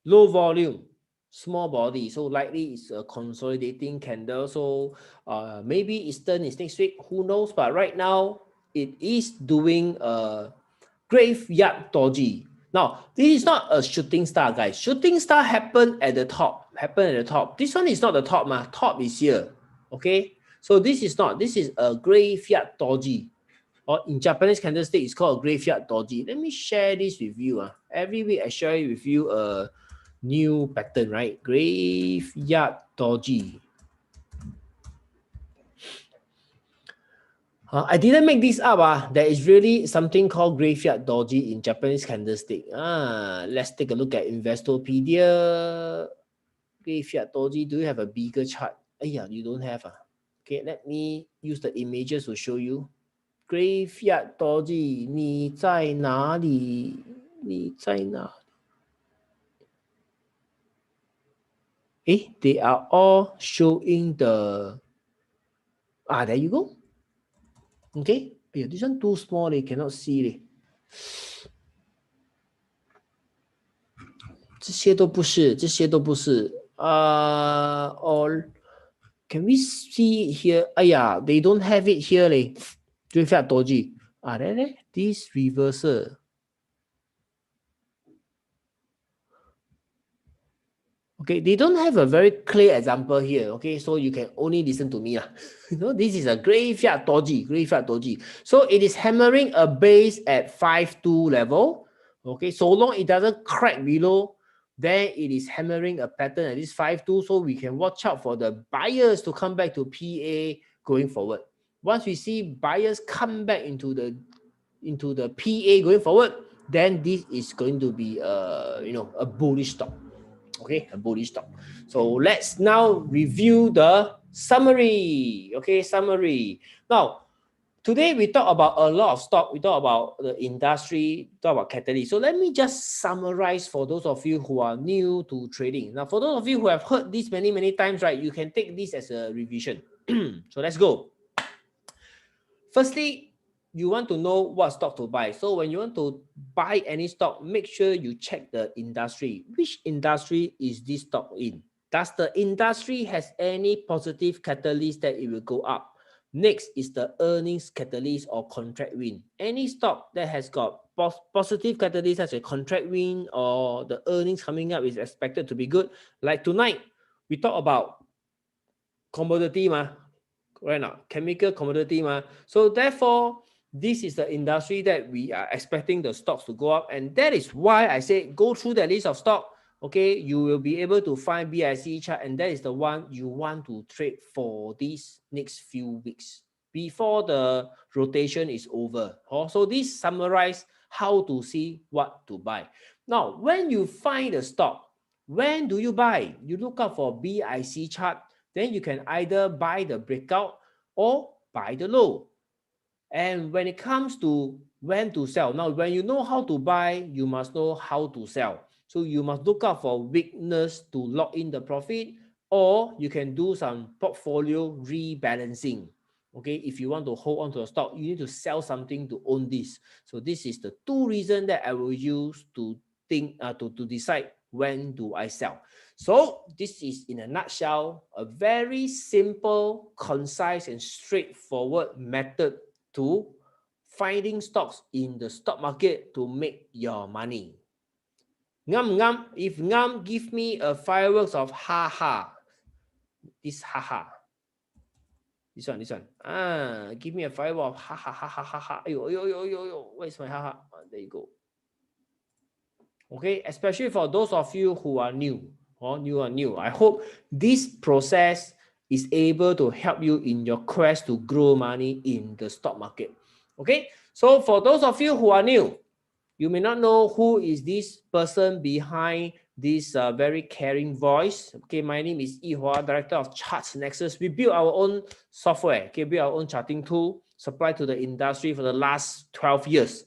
Low volume, small body, so likely it's a consolidating candle. So maybe Eastern is next week, who knows? But right now it is doing a graveyard doji. Now this is not a shooting star, guys. Shooting star happened at the top. This one is not the top, top is here. Okay, so this is not. This is a graveyard doji. Or in Japanese candlestick, it's called a graveyard doji. Let me share this with you. Every week I share it with you a new pattern, right? Graveyard doji. I didn't make this up. There is really something called graveyard doji in Japanese candlestick. Let's take a look at Investopedia. Graveyard doji. Do you have a bigger chart? You don't have. Okay, let me use the images to show you. Graveyard doji, 你在哪里？你在哪里？ They are all showing the. There you go. Okay. This one too small. They cannot see. 这些都不是，这些都不是。Or can we see it here? 哎呀 they don't have it here 嘞，最发多句啊，来来 this reversal。Okay, they don't have a very clear example here. Okay, so you can only listen to me. You know, this is a graveyard doji. So it is hammering a base at 5-2 level. Okay, so long it doesn't crack below, then it is hammering a pattern at this 5-2. So we can watch out for the buyers to come back to PA going forward. Once we see buyers come back into the PA going forward, then this is going to be a bullish stock. Okay, a bullish stock. So let's now review the summary. Okay, summary. Now, today we talk about a lot of stock. We talk about the industry, talk about catalyst. So let me just summarize for those of you who are new to trading. Now, for those of you who have heard this many times, right, you can take this as a revision. So let's go. Firstly, you want to know what stock to buy. So when you want to buy any stock, make sure you check the industry. Which industry is this stock in? Does the industry has any positive catalyst that it will go up? Next is the earnings catalyst or contract win. Any stock that has got positive catalyst such as contract win or the earnings coming up is expected to be good. Like tonight, we talk about commodity, right now, chemical commodity. So therefore, this is the industry that we are expecting the stocks to go up. And that is why I say go through the list of stock. Okay, you will be able to find BIC chart, and that is the one you want to trade for these next few weeks before the rotation is over. So this summarize how to see what to buy. Now, when you find the stock, when do you buy? You look out for BIC chart, then you can either buy the breakout or buy the low. And when it comes to when to sell, now when you know how to buy, you must know how to sell. So you must look out for weakness to lock in the profit, or you can do some portfolio rebalancing. Okay, if you want to hold on to a stock, you need to sell something to own this. So this is the two reasons that I will use to think to decide when do I sell. So this is in a nutshell a very simple, concise, and straightforward method to finding stocks in the stock market to make your money. Ngam, if Ngam give me a fireworks of ha. This ha. This one. Give me a firework of ha. Yo. Where's my ha? There you go. Okay, especially for those of you who are new, new. I hope this process is able to help you in your quest to grow money in the stock market. Okay, so for those of you who are new, you may not know who is this person behind this very caring voice. Okay, my name is Yihua, Director of Charts Nexus. We build our own software, okay, build our own charting tool, supply to the industry for the last 12 years.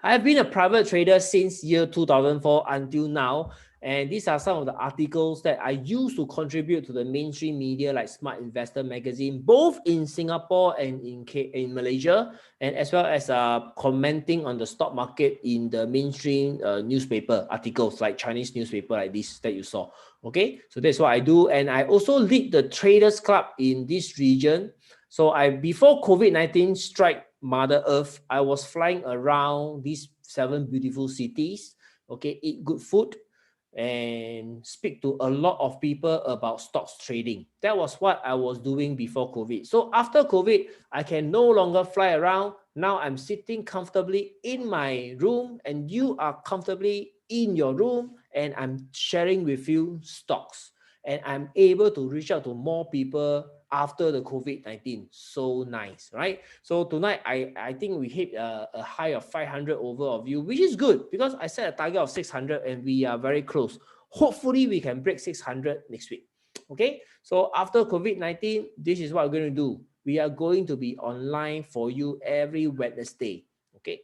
I've been a private trader since year 2004 until now, and these are some of the articles that I use to contribute to the mainstream media like Smart Investor magazine, both in Singapore and in Malaysia, and as well as commenting on the stock market in the mainstream newspaper articles like Chinese newspaper like this that you saw. Okay, so that's what I do, and I also lead the Traders Club in this region. So before COVID-19 strike Mother Earth, I was flying around these 7 beautiful cities, okay, eat good food and speak to a lot of people about stocks trading. That was what I was doing before COVID. So after COVID, I can no longer fly around. Now I'm sitting comfortably in my room and you are comfortably in your room, and I'm sharing with you stocks, and I'm able to reach out to more people after the COVID-19. So nice, right? So tonight, I think we hit a high of 500 over of you, which is good because I set a target of 600 and we are very close. Hopefully, we can break 600 next week. Okay, so after COVID-19, this is what we're going to do. We are going to be online for you every Wednesday. Okay.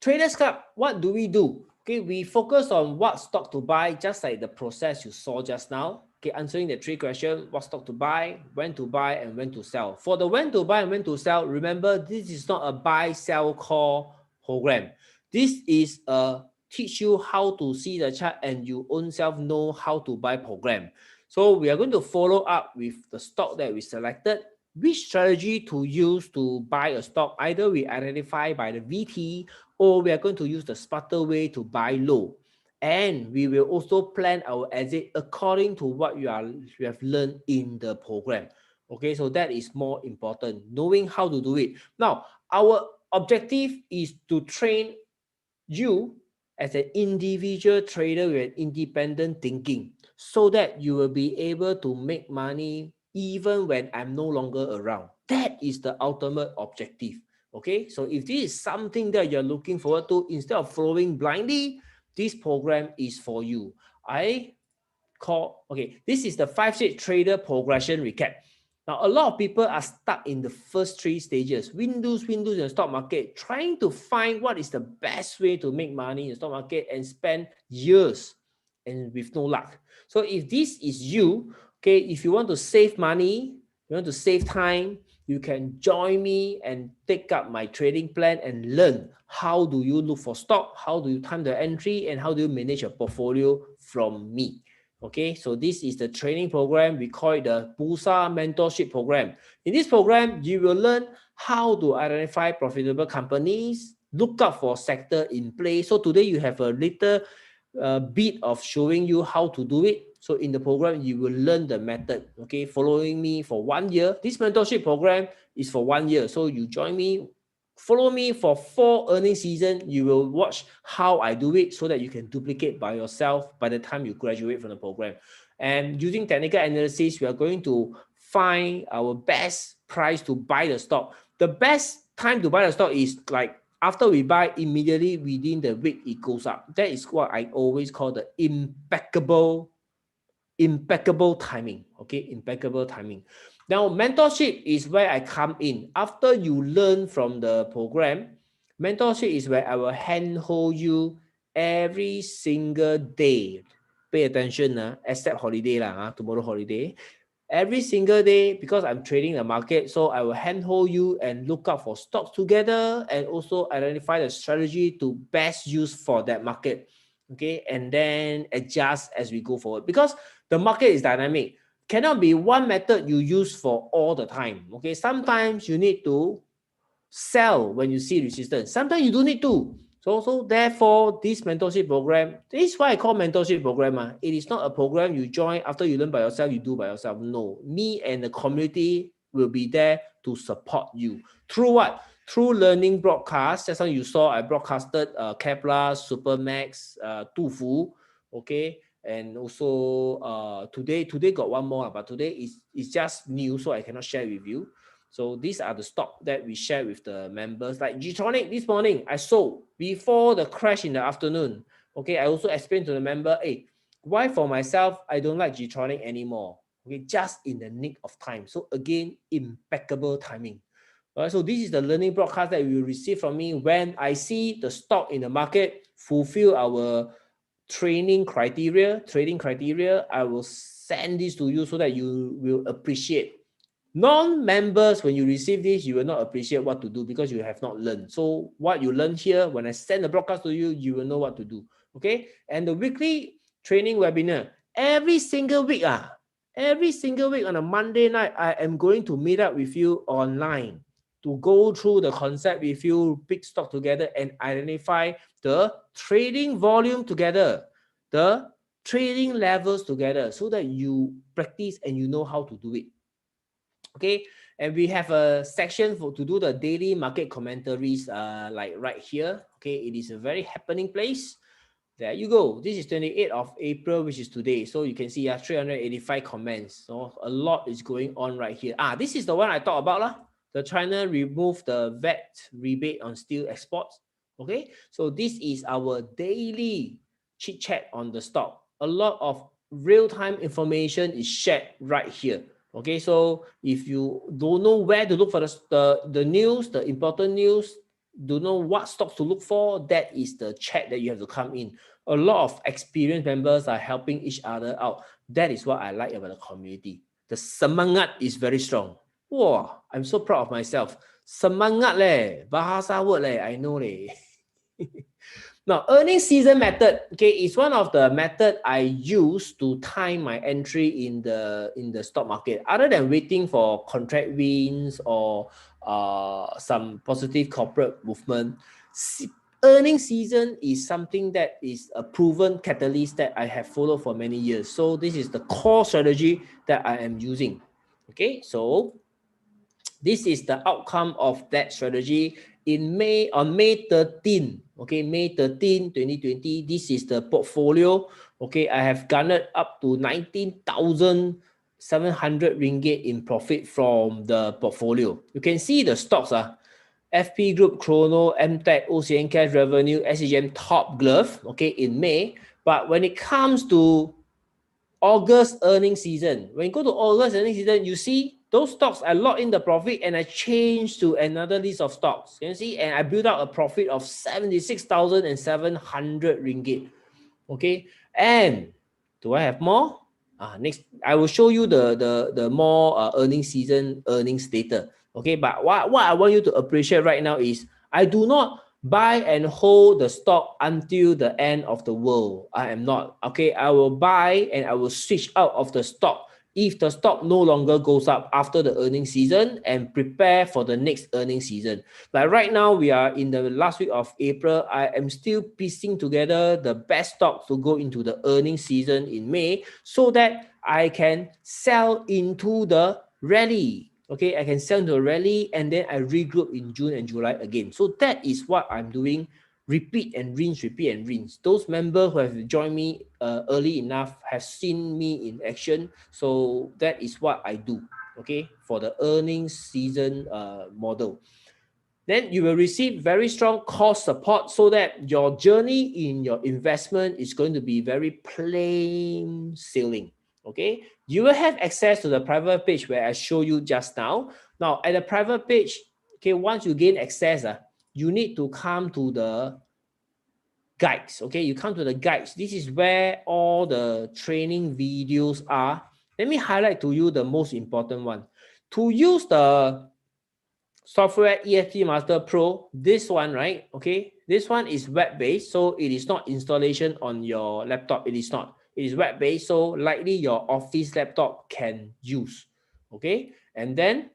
Traders Club, what do we do? Okay, we focus on what stock to buy, just like the process you saw just now. Okay, answering the 3 questions: what stock to buy, and when to sell. For the when to buy and when to sell, remember, this is not a buy, sell, call program. This is a teach you how to see the chart and you own self know how to buy program. So we are going to follow up with the stock that we selected, which strategy to use to buy a stock. Either we identify by the VT or we are going to use the smarter way to buy low. And we will also plan our exit according to what you have learned in the program. Okay, so that is more important, knowing how to do it. Now, our objective is to train you as an individual trader with independent thinking so that you will be able to make money even when I'm no longer around. That is the ultimate objective. Okay, so if this is something that you're looking forward to, instead of following blindly, this program is for you. This is the 5-stage trader progression recap. Now, a lot of people are stuck in the first 3 stages, win, lose in the stock market, trying to find what is the best way to make money in the stock market and spend years and with no luck. So if this is you, okay, if you want to save money, you want to save time, you can join me and take up my trading plan and learn how do you look for stock, how do you time the entry, and how do you manage your portfolio from me. Okay, so this is the training program. We call it the Bursa Mentorship program. In this program, you will learn how to identify profitable companies, look up for sector in play. So today you have a little bit of showing you how to do it. So in the program, you will learn the method. Okay, following me for 1 year. This mentorship program is for 1 year. So you join me, follow me for 4 earnings season. You will watch how I do it so that you can duplicate by yourself by the time you graduate from the program. And using technical analysis, we are going to find our best price to buy the stock. The best time to buy the stock is like after we buy, immediately within the week it goes up. That is what I always call the impeccable timing. Okay, impeccable timing. Now, mentorship is where I come in. After you learn from the program, mentorship is where I will handhold you every single day. Pay attention, except holiday, tomorrow holiday. Every single day, because I'm trading the market, so I will handhold you and look out for stocks together and also identify the strategy to best use for that market. Okay, and then adjust as we go forward, because the market is dynamic. Cannot be one method you use for all the time. Okay, sometimes you need to sell when you see resistance. Sometimes you don't need to. So therefore, this mentorship program, this is why I call mentorship program. It is not a program you join after you learn by yourself, you do by yourself. No, me and the community will be there to support you. Through what? Through learning broadcast. Just like you saw, I broadcasted Kepler, Supermax, Tufu, okay? And also today got one more, but today is just new, so I cannot share with you. So these are the stock that we share with the members. Like G-Tronic this morning, I sold before the crash in the afternoon. Okay, I also explained to the member, hey, why for myself, I don't like G-Tronic anymore. Okay, just in the nick of time. So again, impeccable timing. All right, so this is the learning broadcast that you will receive from me when I see the stock in the market fulfill our trading criteria. I will send this to you so that you will appreciate. Non-members, when you receive this, you will not appreciate what to do because you have not learned. So what you learn here, when I send the broadcast to you, you will know what to do. Okay? And the weekly training webinar, every single week on a Monday night, I am going to meet up with you online to go through the concept with you, pick stock together and identify the trading volume together, the trading levels together so that you practice and you know how to do it. Okay, and we have a section to do the daily market commentaries like right here. Okay, it is a very happening place. There you go. This is 28th of April, which is today. So you can see 385 comments. So a lot is going on right here. This is the one I talked about. The China removed the VAT rebate on steel exports. Okay, so this is our daily chit chat on the stock. A lot of real-time information is shared right here. Okay, so if you don't know where to look for the news, the important news, don't know what stocks to look for, that is the chat that you have to come in. A lot of experienced members are helping each other out. That is what I like about the community. The semangat is very strong. Wow, I'm so proud of myself. Semangat bahasa word I know Now, earning season method, okay, is one of the method I use to time my entry in the stock market. Other than waiting for contract wins or some positive corporate movement, earning season is something that is a proven catalyst that I have followed for many years. So this is the core strategy that I am using. Okay, so this is the outcome of that strategy on May 13. Okay, May 13, 2020. This is the portfolio. Okay, I have garnered up to 19,700 ringgit in profit from the portfolio. You can see the stocks FP Group, Chrono, MTech, OCN Cash Revenue, SCGM Top Glove, okay, in May. But when it comes to August earnings season, when you go to August earnings season, you see those stocks, I locked in the profit and I changed to another list of stocks. You can see, and I built out a profit of 76,700 ringgit. Okay, and do I have more? Next, I will show you the more earnings season earnings data. Okay, but what I want you to appreciate right now is I do not buy and hold the stock until the end of the world. I am not. Okay, I will buy and I will switch out of the stock if the stock no longer goes up after the earnings season and prepare for the next earnings season. Like right now, we are in the last week of April. I am still piecing together the best stocks to go into the earnings season in May so that I can sell into the rally. Okay, I can sell into a rally and then I regroup in June and July again. So that is what I'm doing. Repeat and rinse, repeat and rinse. Those members who have joined me early enough have seen me in action. So that is what I do, okay, for the earnings season model. Then you will receive very strong cost support so that your journey in your investment is going to be very plain sailing. Okay, you will have access to the private page where I show you just now. Now at the private page, okay, once you gain access, you need to come to the guides. Okay, you come to the guides. This is where all the training videos are. Let me highlight to you the most important one. To use the software ESP Master Pro, this one, right? Okay, this one is web-based, so it is not installation on your laptop. It is not. It is web-based, so likely your office laptop can use. Okay, and then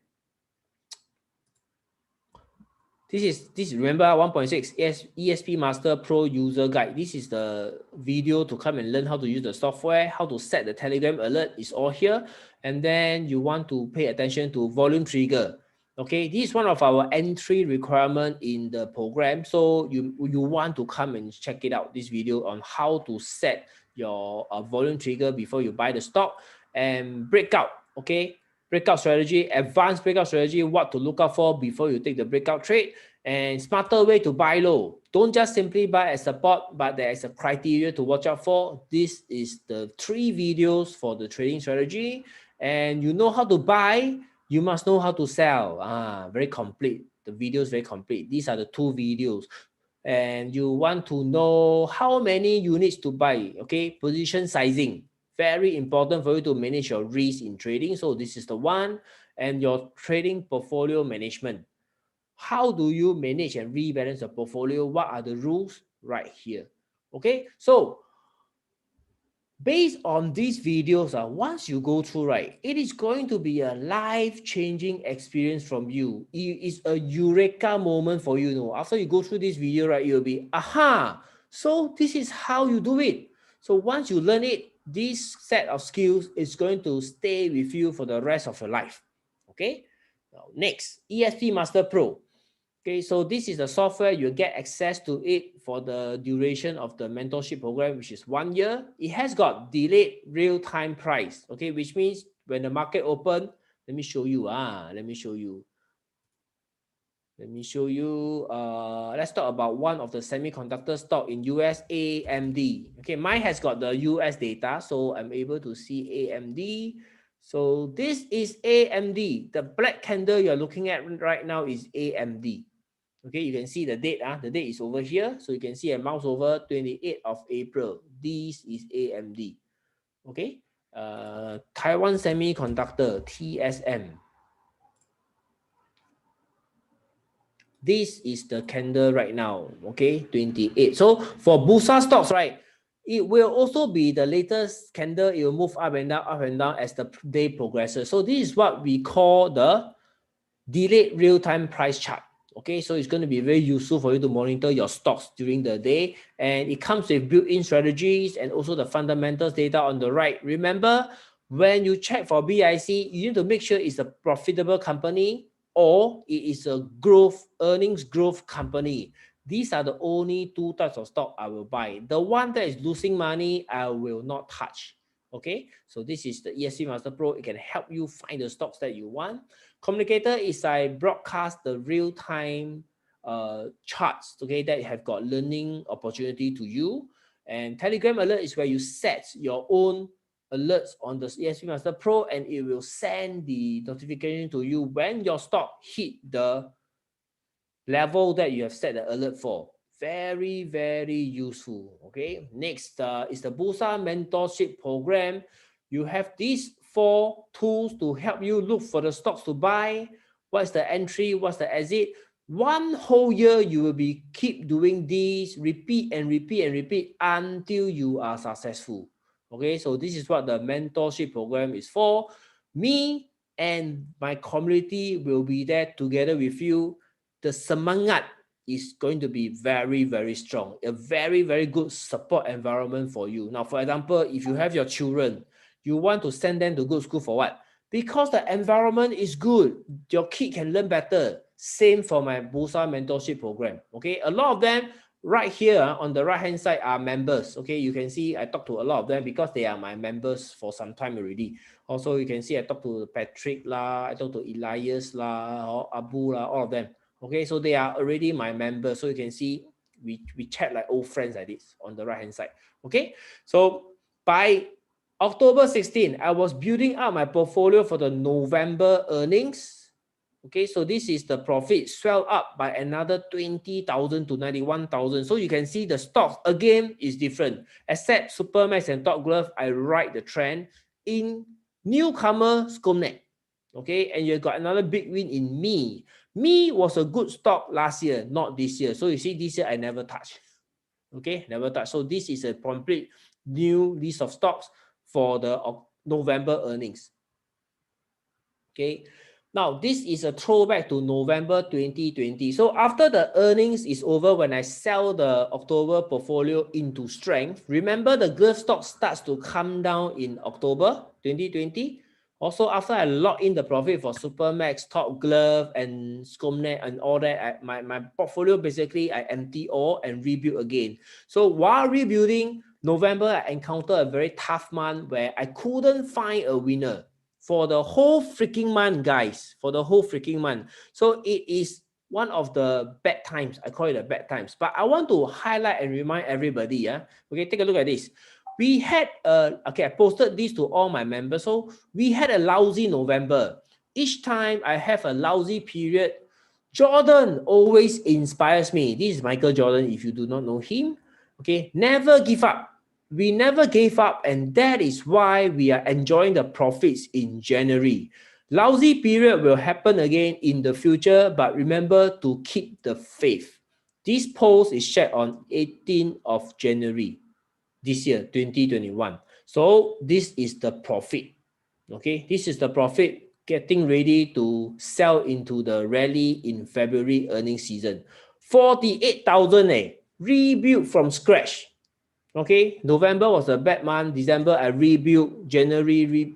this is remember 1.6 ESP Master Pro User Guide. This is the video to come and learn how to use the software, how to set the Telegram alert is all here. And then you want to pay attention to volume trigger. Okay, this is one of our entry requirement in the program. So you want to come and check it out, this video on how to set your volume trigger before you buy the stock. And breakout, okay? Breakout strategy, advanced breakout strategy, what to look out for before you take the breakout trade, and smarter way to buy low. Don't just simply buy as support, but there is a criteria to watch out for. This is the 3 videos for the trading strategy. And you know how to buy, you must know how to sell. Very complete. The video is very complete. These are the 2 videos. And you want to know how many units to buy, okay? Position sizing. Very important for you to manage your risk in trading. So this is the one. And your trading portfolio management. How do you manage and rebalance your portfolio? What are the rules? Right here. Okay, so based on these videos, once you go through, right, it is going to be a life-changing experience from you. It is a eureka moment for you, know. After you go through this video, right, you'll be, aha, so this is how you do it. So once you learn it, this set of skills is going to stay with you for the rest of your life. Okay, now next, ESP Master Pro. Okay, so this is the software. You get access to it for the duration of the mentorship program, which is 1 year. It has got delayed real-time price. Okay, which means when the market open, let me show you. Let me show you. Let's talk about one of the semiconductor stock in US, AMD. Okay, mine has got the US data, so I'm able to see AMD. So this is AMD. The black candle you're looking at right now is AMD. Okay, you can see the date. The date is over here. So you can see a mouse over 28th of April. This is AMD. Okay. Taiwan Semiconductor, TSM. This is the candle right now, okay, 28. So for Bursa stocks, right, it will also be the latest candle. It will move up and down as the day progresses. So this is what we call the delayed real-time price chart. Okay, so it's going to be very useful for you to monitor your stocks during the day, and it comes with built-in strategies and also the fundamentals data on the right. Remember, when you check for BIC, you need to make sure it's a profitable company or it is a earnings growth company. These are the only two types of stock I will buy. The one that is losing money, I will not touch. Okay, so this is the ESG Master Pro. It can help you find the stocks that you want. Communicator is I broadcast the real-time charts, okay, that have got learning opportunity to you. And Telegram alert is where you set your own alerts on the ESG Master Pro, and it will send the notification to you when your stock hit the level that you have set the alert for. Very, very useful. Okay, next is the Bursa Mentorship Program. You have these 4 tools to help you look for the stocks to buy. What's the entry? What's the exit? One whole year you will be keep doing this, repeat and repeat and repeat until you are successful. Okay, so this is what the mentorship program is for. Me and my community will be there together with you. The semangat is going to be very, very strong. A very, very good support environment for you. Now, for example, if you have your children, you want to send them to good school for what? Because the environment is good. Your kid can learn better. Same for my Bursa mentorship program. Okay, a lot of them right here on the right hand side are members. Okay, you can see I talk to a lot of them because they are my members for some time already. Also, you can see I talk to Patrick lah, I talk to Elias lah, or Abu lah, all of them. Okay, so they are already my members. So you can see we chat like old friends like this on the right hand side. Okay, so by October 16, I was building up my portfolio for the November earnings. Okay, so this is the profit swell up by another 20,000 to 91,000. So you can see the stocks again is different. Except Supermax and Top Glove, I ride the trend. In newcomer, Scomnet. Okay, and you got another big win in Me. Me was a good stock last year, not this year. So you see, this year I never touched. Okay, never touched. So this is a complete new list of stocks for the November earnings. Okay, now this is a throwback to November 2020. So after the earnings is over, when I sell the October portfolio into strength, remember the glove stock starts to come down in October 2020. Also, after I lock in the profit for Supermax, Top Glove, and Scomnet and all that, my portfolio basically I empty all and rebuild again. So while rebuilding, November I encountered a very tough month where I couldn't find a winner for the whole freaking month, guys. For the whole freaking month. So it is one of the bad times. I call it a bad times. But I want to highlight and remind everybody. Yeah. Okay, take a look at this. We had okay, I posted this to all my members. So we had a lousy November. Each time I have a lousy period, Jordan always inspires me. This is Michael Jordan, if you do not know him. Okay, never give up. We never gave up, and that is why we are enjoying the profits in January. Lousy period will happen again in the future, but remember to keep the faith. This post is shared on 18th of January this year, 2021. So this is the profit. Okay, this is the profit getting ready to sell into the rally in February earnings season. 48,000 rebuild from scratch. Okay, November was a bad month. December I rebuilt. January,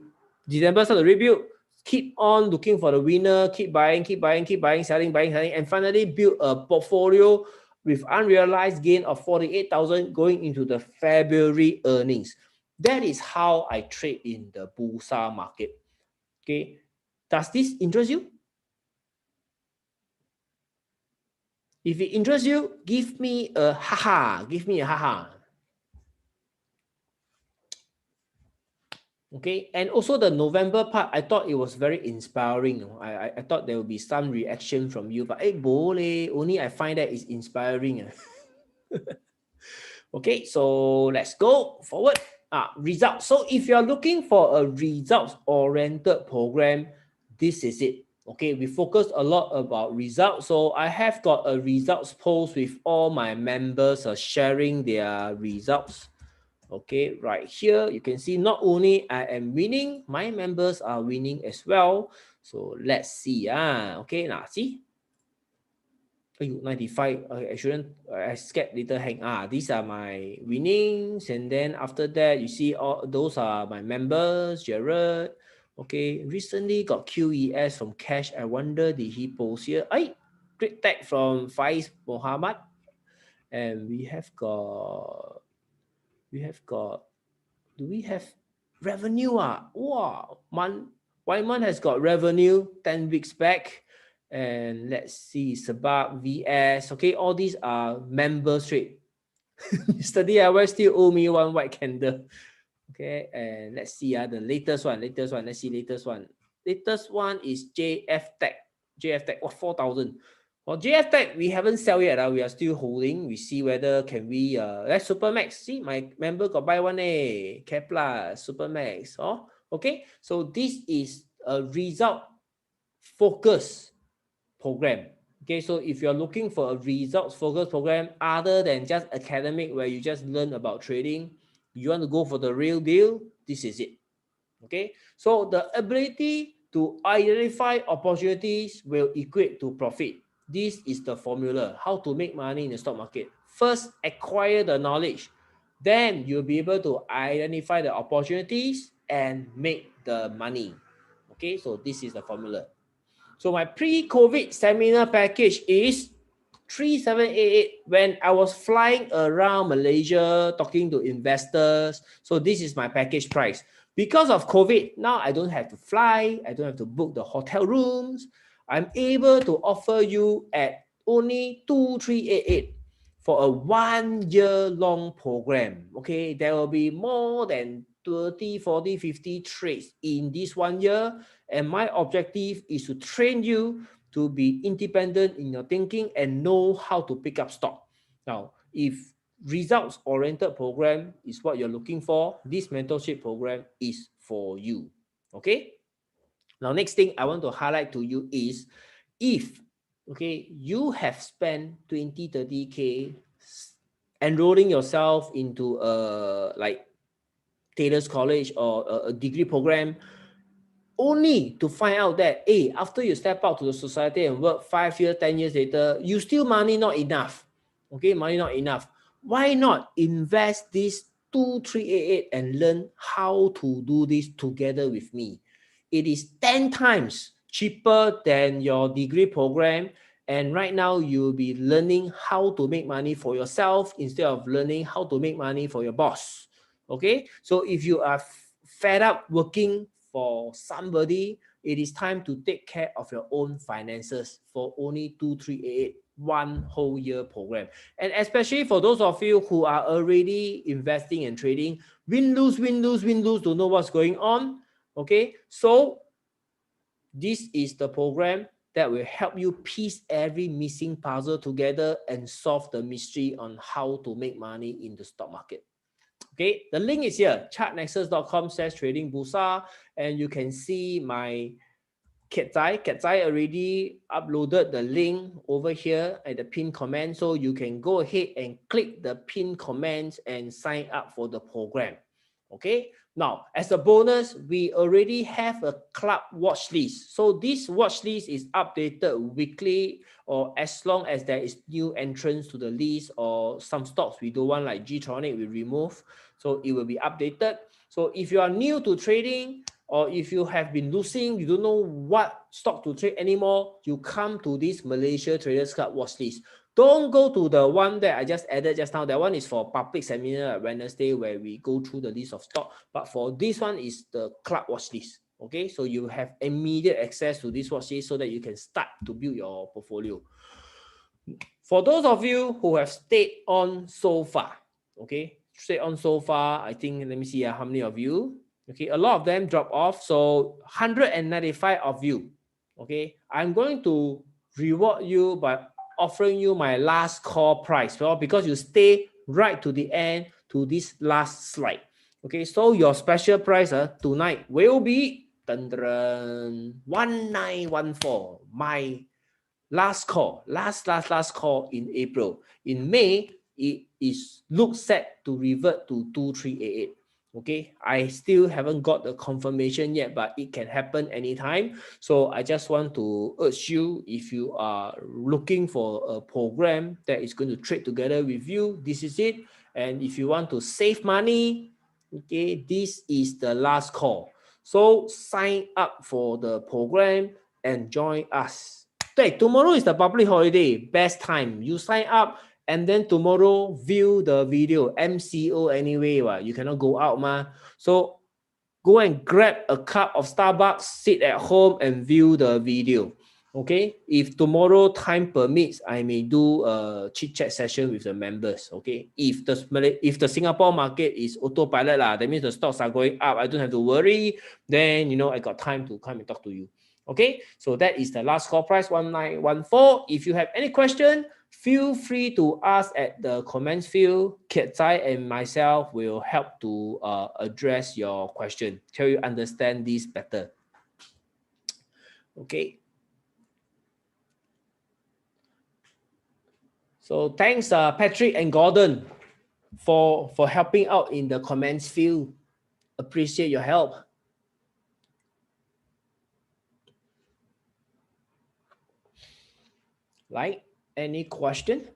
December started to rebuild. Keep on looking for the winner. Keep buying, selling, and finally build a portfolio with unrealized gain of 48,000 going into the February earnings. That is how I trade in the Bursa market. Okay, does this interest you? If it interests you, give me a haha. Give me a haha. Okay, and also the November part, I thought it was very inspiring. I thought there would be some reaction from you, but only I find that it's inspiring. Okay, so let's go forward. Results. So if you're looking for a results-oriented program, this is it. Okay, we focus a lot about results. So I have got a results post with all my members sharing their results. Okay, right here you can see not only I am winning, my members are winning as well. So let's see. Okay, now see. 95. I shouldn't. I skipped little hang. These are my winnings, and then after that, you see all those are my members. Jared. Okay, recently got QES from Cash. I wonder did he post here? Great tag from Faiz Muhammad, and we have got. Do we have revenue? Wow, Wyman has got revenue 10 weeks back. And let's see, Sabak, VS. Okay, all these are member trade. Mr. DIY still owe me one white candle. Okay, and let's see the latest one. Let's see latest one. Latest one is JF Tech. 4,000. For JF Tech, we haven't sell yet. We are still holding. We see whether can we that's Supermax. See, my member got buy one Kepler, Supermax. Okay. So this is a result focus program. Okay, so if you're looking for a results focused program other than just academic where you just learn about trading, you want to go for the real deal, this is it. Okay, so the ability to identify opportunities will equate to profit. This is the formula, how to make money in the stock market. First, acquire the knowledge. Then you'll be able to identify the opportunities and make the money. Okay, so this is the formula. So my pre-COVID seminar package is 3788 when I was flying around Malaysia talking to investors. So this is my package price. Because of COVID, now I don't have to fly. I don't have to book the hotel rooms. I'm able to offer you at only 2388 for a 1 year long program. Okay, there will be more than 30, 40, 50 trades in this 1 year. And my objective is to train you to be independent in your thinking and know how to pick up stock. Now, if results-oriented program is what you're looking for, this mentorship program is for you. Okay? Now, next thing I want to highlight to you is if, okay, you have spent 20, 30K enrolling yourself into like Taylor's College or a degree program, only to find out that, hey, after you step out to the society and work 5 years, 10 years later, you still money not enough. Okay, money not enough. Why not invest this 2388 and learn how to do this together with me? It is 10 times cheaper than your degree program. And right now you'll be learning how to make money for yourself instead of learning how to make money for your boss. Okay, so if you are fed up working for somebody, it is time to take care of your own finances for only 2388, 1 whole year program. And especially for those of you who are already investing and trading, win, lose, don't know what's going on. Okay, so this is the program that will help you piece every missing puzzle together and solve the mystery on how to make money in the stock market. Okay, the link is here, chartnexus.com/trading Bursa, and you can see my KLCI already uploaded the link over here at the pinned comment, so you can go ahead and click the pinned comments and sign up for the program. Okay, now as a bonus, we already have a club watch list. So this watch list is updated weekly, or as long as there is new entrance to the list or some stocks we don't want, like G-Tronic, we remove. So it will be updated. So if you are new to trading, or if you have been losing, you don't know what stock to trade anymore, you come to this Malaysia Traders Club watch list. Don't go to the one that I just added just now. That one is for public seminar at Wednesday where we go through the list of stock. But for this one is the club watch list. Okay, so you have immediate access to this watch list so that you can start to build your portfolio. For those of you who have stayed on so far, okay, stayed on so far, I think, let me see how many of you. Okay, a lot of them drop off. So 195 of you. Okay, I'm going to reward you by offering you my last call price, well, because you stay right to the end to this last slide. Okay, so your special price tonight will be 1914, my last call, last call in April. In May, it is looks set to revert to 2388. Okay, I still haven't got the confirmation yet, but it can happen anytime. So I just want to urge you, if you are looking for a program that is going to trade together with you, this is it. And if you want to save money, okay, this is the last call. So sign up for the program and join us. 对, tomorrow is the public holiday, best time. You sign up and then tomorrow view the video, MCO anyway, you cannot go out ma. So go and grab a cup of Starbucks, sit at home and view the video. Okay, if tomorrow time permits, I may do a chit chat session with the members. Okay, if the Singapore market is autopilot lah, that means the stocks are going up, I don't have to worry, then I got time to come and talk to you. Okay, so that is the last call price, 1914. If you have any question, feel free to ask at the comments field. KLCI and myself will help to address your question, help you understand this better. Okay. So thanks Patrick and Gordon for helping out in the comments field. Appreciate your help. Right? Any question?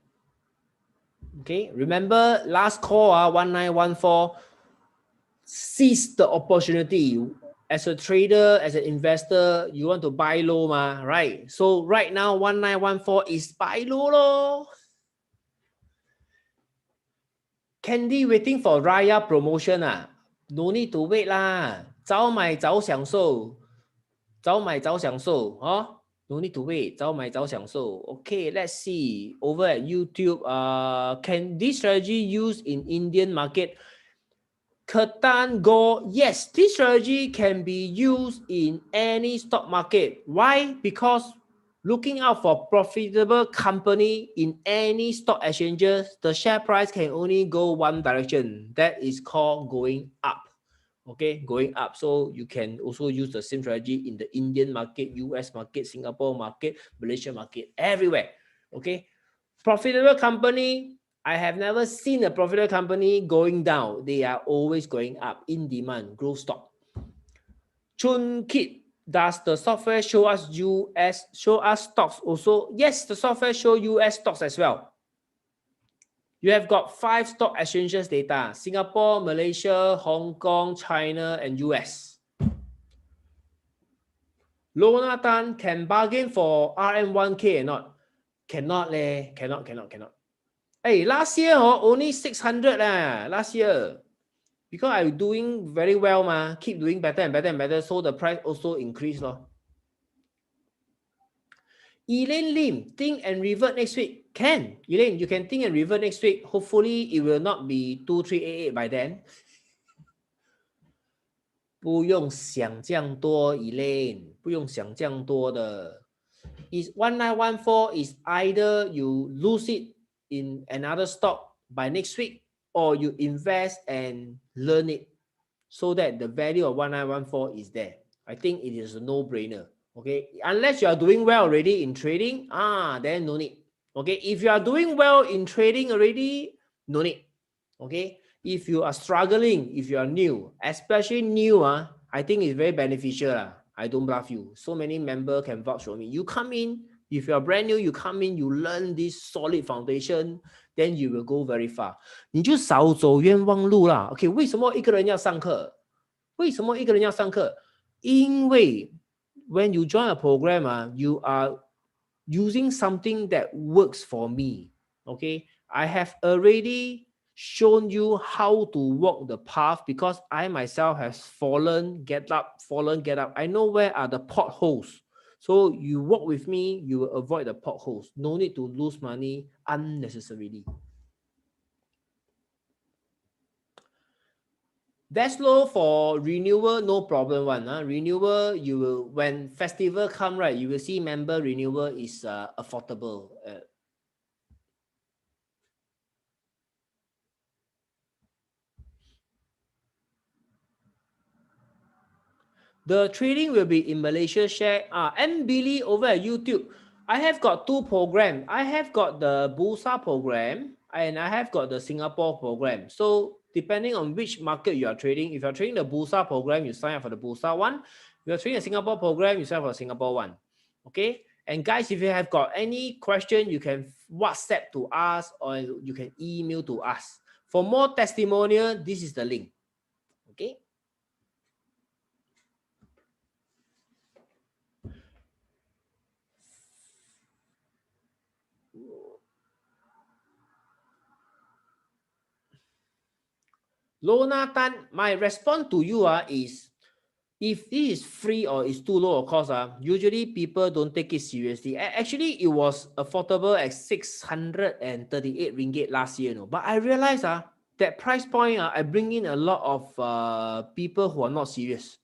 Okay, remember last call 1914, seize the opportunity. As a trader, as an investor, you want to buy low right? So right now 1914 is buy low lor. Candy waiting for Raya promotion no need to wait lah. 早买早享受，早买早享受No need to wait. 早买早享受. Okay, let's see. Over at YouTube, can this strategy used in Indian market? Ketan Go, yes, this strategy can be used in any stock market. Why? Because looking out for profitable company in any stock exchanges, the share price can only go one direction. That is called going up. Okay, going up. So you can also use the same strategy in the Indian market, US market, Singapore market, Malaysia market, everywhere. Okay, profitable company, I have never seen a profitable company going down. They are always going up, in demand, growth stock. Chun Kit, does the software show us stocks also? Yes, the software show US stocks as well. You have got 5 stock exchanges data: Singapore, Malaysia, Hong Kong, China, and US. Lorna Tan can bargain for RM1K or not? Cannot leh, cannot. Hey, last year only 600 last year. Because I'm doing very well keep doing better and better, so the price also increased Elaine Lim, think and revert next week. Can, Elaine, you can think and revert next week. Hopefully it will not be 2388 by then. 不用想这样多 Elaine, 不用想这样多的。Is 1914 is either you lose it in another stock by next week, or you invest and learn it so that the value of 1914 is there. I think it is a no-brainer. Okay, unless you are doing well already in trading, then no need. Okay, if you are doing well in trading already, no need. Okay, if you are struggling, if you are new, especially new, I think it's very beneficial. I don't bluff you. So many members can vouch for me. You come in, if you are brand new, you come in, you learn this solid foundation, then you will go very far. 你就少走冤枉路啦。Okay, 为什么一个人要上课？为什么一个人要上课？因为 when you join a program, you are using something that works for me. Okay, I have already shown you how to walk the path because I myself have fallen, get up, fallen, get up. I know where are the potholes. So you walk with me, you will avoid the potholes. No need to lose money unnecessarily. That's low for renewal, no problem one. Renewal, you will, when festival come, right, you will see member renewal is affordable. The trading will be in Malaysia share. M Billy over at YouTube. I have got two programs. I have got the Bursa program and I have got the Singapore program. So depending on which market you are trading, if you're trading the Bursa program, you sign up for the Bursa one. If you're trading the Singapore program, you sign up for the Singapore one. Okay. And guys, if you have got any question, you can WhatsApp to us or you can email to us. For more testimonial, this is the link. Okay. Lona Tan, my response to you is, if this is free or it's too low of cost, usually people don't take it seriously. Actually, it was affordable at 638 ringgit last year, no? But I realized that price point, I bring in a lot of people who are not serious.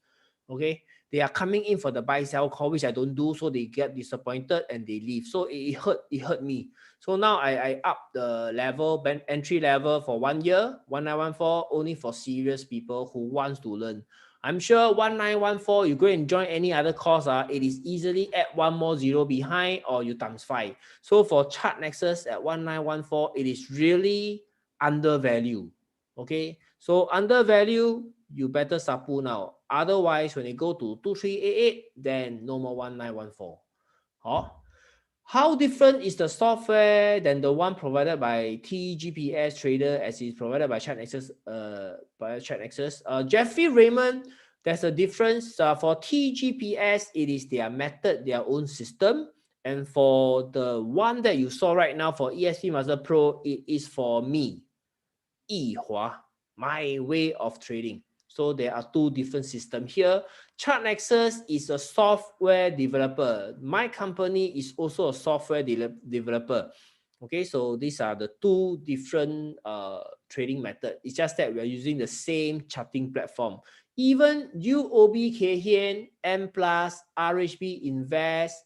Okay, they are coming in for the buy sell call, which I don't do, so they get disappointed and they leave. So it hurt me. So now I up the level, entry level for 1 year, 1914, only for serious people who wants to learn. I'm sure 1914, you go and join any other course, it is easily add one more zero behind or you times 5. So for Chart Nexus at 1914, it is really undervalued. Okay, so undervalue, you better sapu now. Otherwise, when you go to 2388, then no more 1914. How different is the software than the one provided by TGPS Trader as is provided by ChatNexus? Jeffrey Raymond, there's a difference. For TGPS, it is their method, their own system. And for the one that you saw right now for ESP Master Pro, it is for me, Yihua, my way of trading. So there are two different systems here. ChartNexus is a software developer. My company is also a software developer. Okay, so these are the two different trading methods. It's just that we are using the same charting platform. Even UOB Kay Hian, M+, RHB Invest,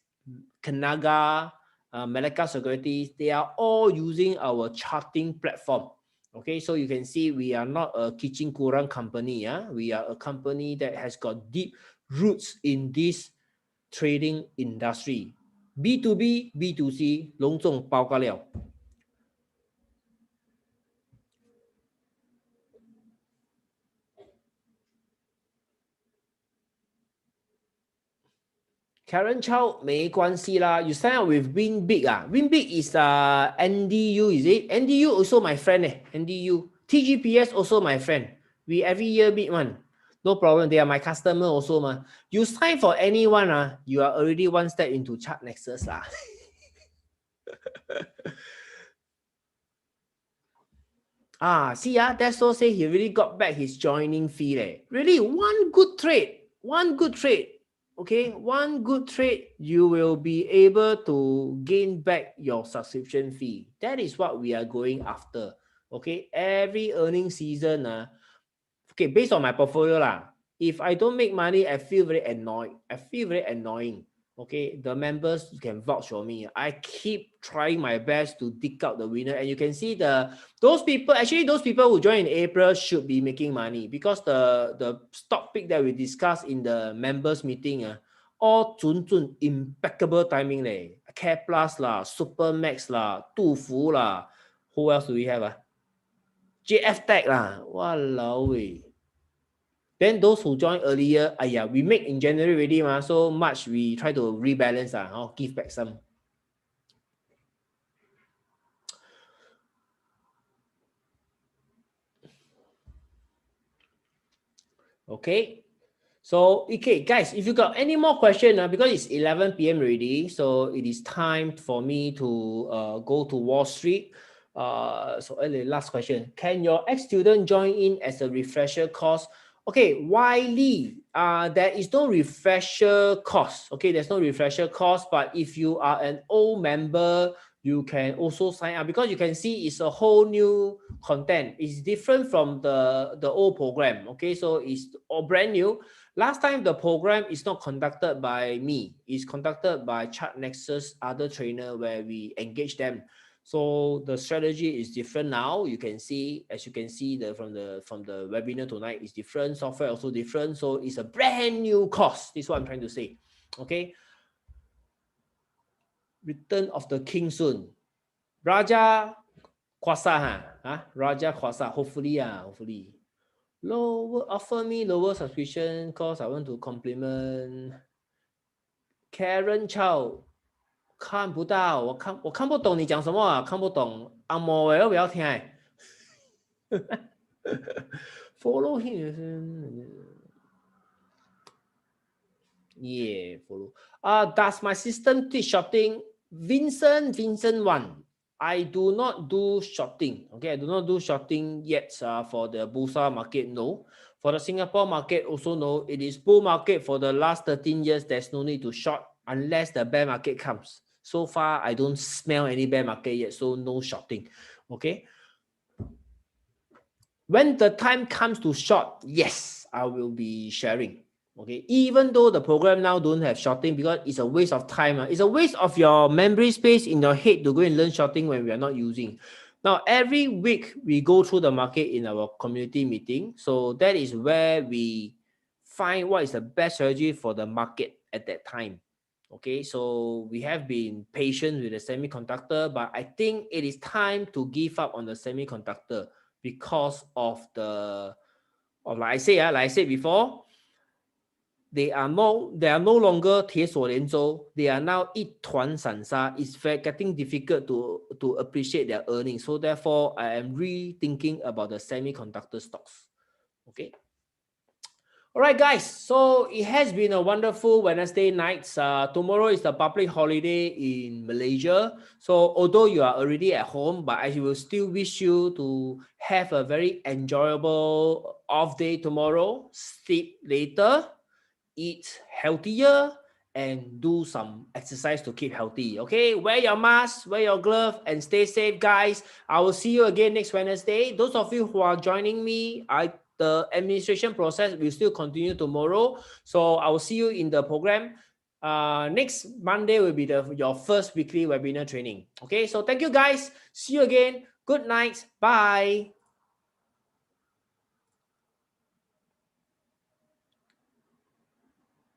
Kanaga, Malacca Securities, they are all using our charting platform. Okay, so you can see we are not a kitchen kurang company. We are a company that has got deep roots in this trading industry. B2B, B2C, 隆重包个了。Karen Chow 没关系啦。You sign up with Win Big Win Big is NDU, is it? NDU also my friend NDU. TGPS also my friend. We every year meet one. No problem. They are my customer also ma. You sign for anyone you are already one step into Chart Nexus lah. See that's so say he really got back his joining fee leh. Really, one good trade. Okay, one good trade, you will be able to gain back your subscription fee. That is what we are going after. Okay, every earning season, okay, based on my portfolio if I don't make money, I feel very annoyed. Okay, the members can vouch for me. I keep trying my best to dig out the winner, and you can see those people who join in April should be making money, because the stock pick that we discussed in the members meeting all impeccable timing leh. Care Plus Supermax Tufu who else do we have JF Tech walao wei. Then those who join earlier, we make in January already so much we try to rebalance give back some. Okay, so okay guys, if you got any more question because it's 11 p.m. already, so it is time for me to go to Wall Street. So last question, can your ex-student join in as a refresher course? Okay, Wiley, there is no refresher course. Okay, there's no refresher course, but if you are an old member, you can also sign up, because you can see it's a whole new content. It's different from the old program. Okay, so it's all brand new. Last time the program is not conducted by me, it's conducted by Chart Nexus other trainer, where we engage them. So the strategy is different now. You can see, as you can see, from the webinar tonight is different. Software also different. So it's a brand new course. This is what I'm trying to say. Okay. Return of the King soon. Raja Kwasa, Raja Kwasa. Hopefully, hopefully. Offer me lower subscription cost. I want to compliment Karen Chow. 看不到，我看不懂你讲什么啊，看不懂。按摩我要不要听？Follow him. Yeah, follow. Does my system teach shorting? Vincent 1. I do not do shorting. Okay, I do not do shorting yet for the Bursa market, no. For the Singapore market, also no. It is bull market for the last 13 years. There's no need to short unless the bear market comes. So far, I don't smell any bear market yet, so no shorting. Okay. When the time comes to short, yes, I will be sharing. Okay, even though the program now don't have shorting because it's a waste of time. It's a waste of your memory space in your head to go and learn shorting when we are not using. Now, every week we go through the market in our community meeting. So that is where we find what is the best strategy for the market at that time. Okay, so we have been patient with the semiconductor, but I think it is time to give up on the semiconductor because of like I said before, they are no longer 铁锁连舟. They are now 一团散沙. It's getting difficult to appreciate their earnings. So therefore, I am rethinking about the semiconductor stocks. Okay. All right, guys. So it has been a wonderful Wednesday night. Tomorrow is the public holiday in Malaysia. So although you are already at home, but I will still wish you to have a very enjoyable off day tomorrow. Sleep later, eat healthier, and do some exercise to keep healthy. Okay, wear your mask, wear your glove, and stay safe, guys. I will see you again next Wednesday. Those of you who are joining me, the administration process will still continue tomorrow. So I will see you in the program. Next Monday will be your first weekly webinar training. Okay, so thank you, guys. See you again. Good night. Bye.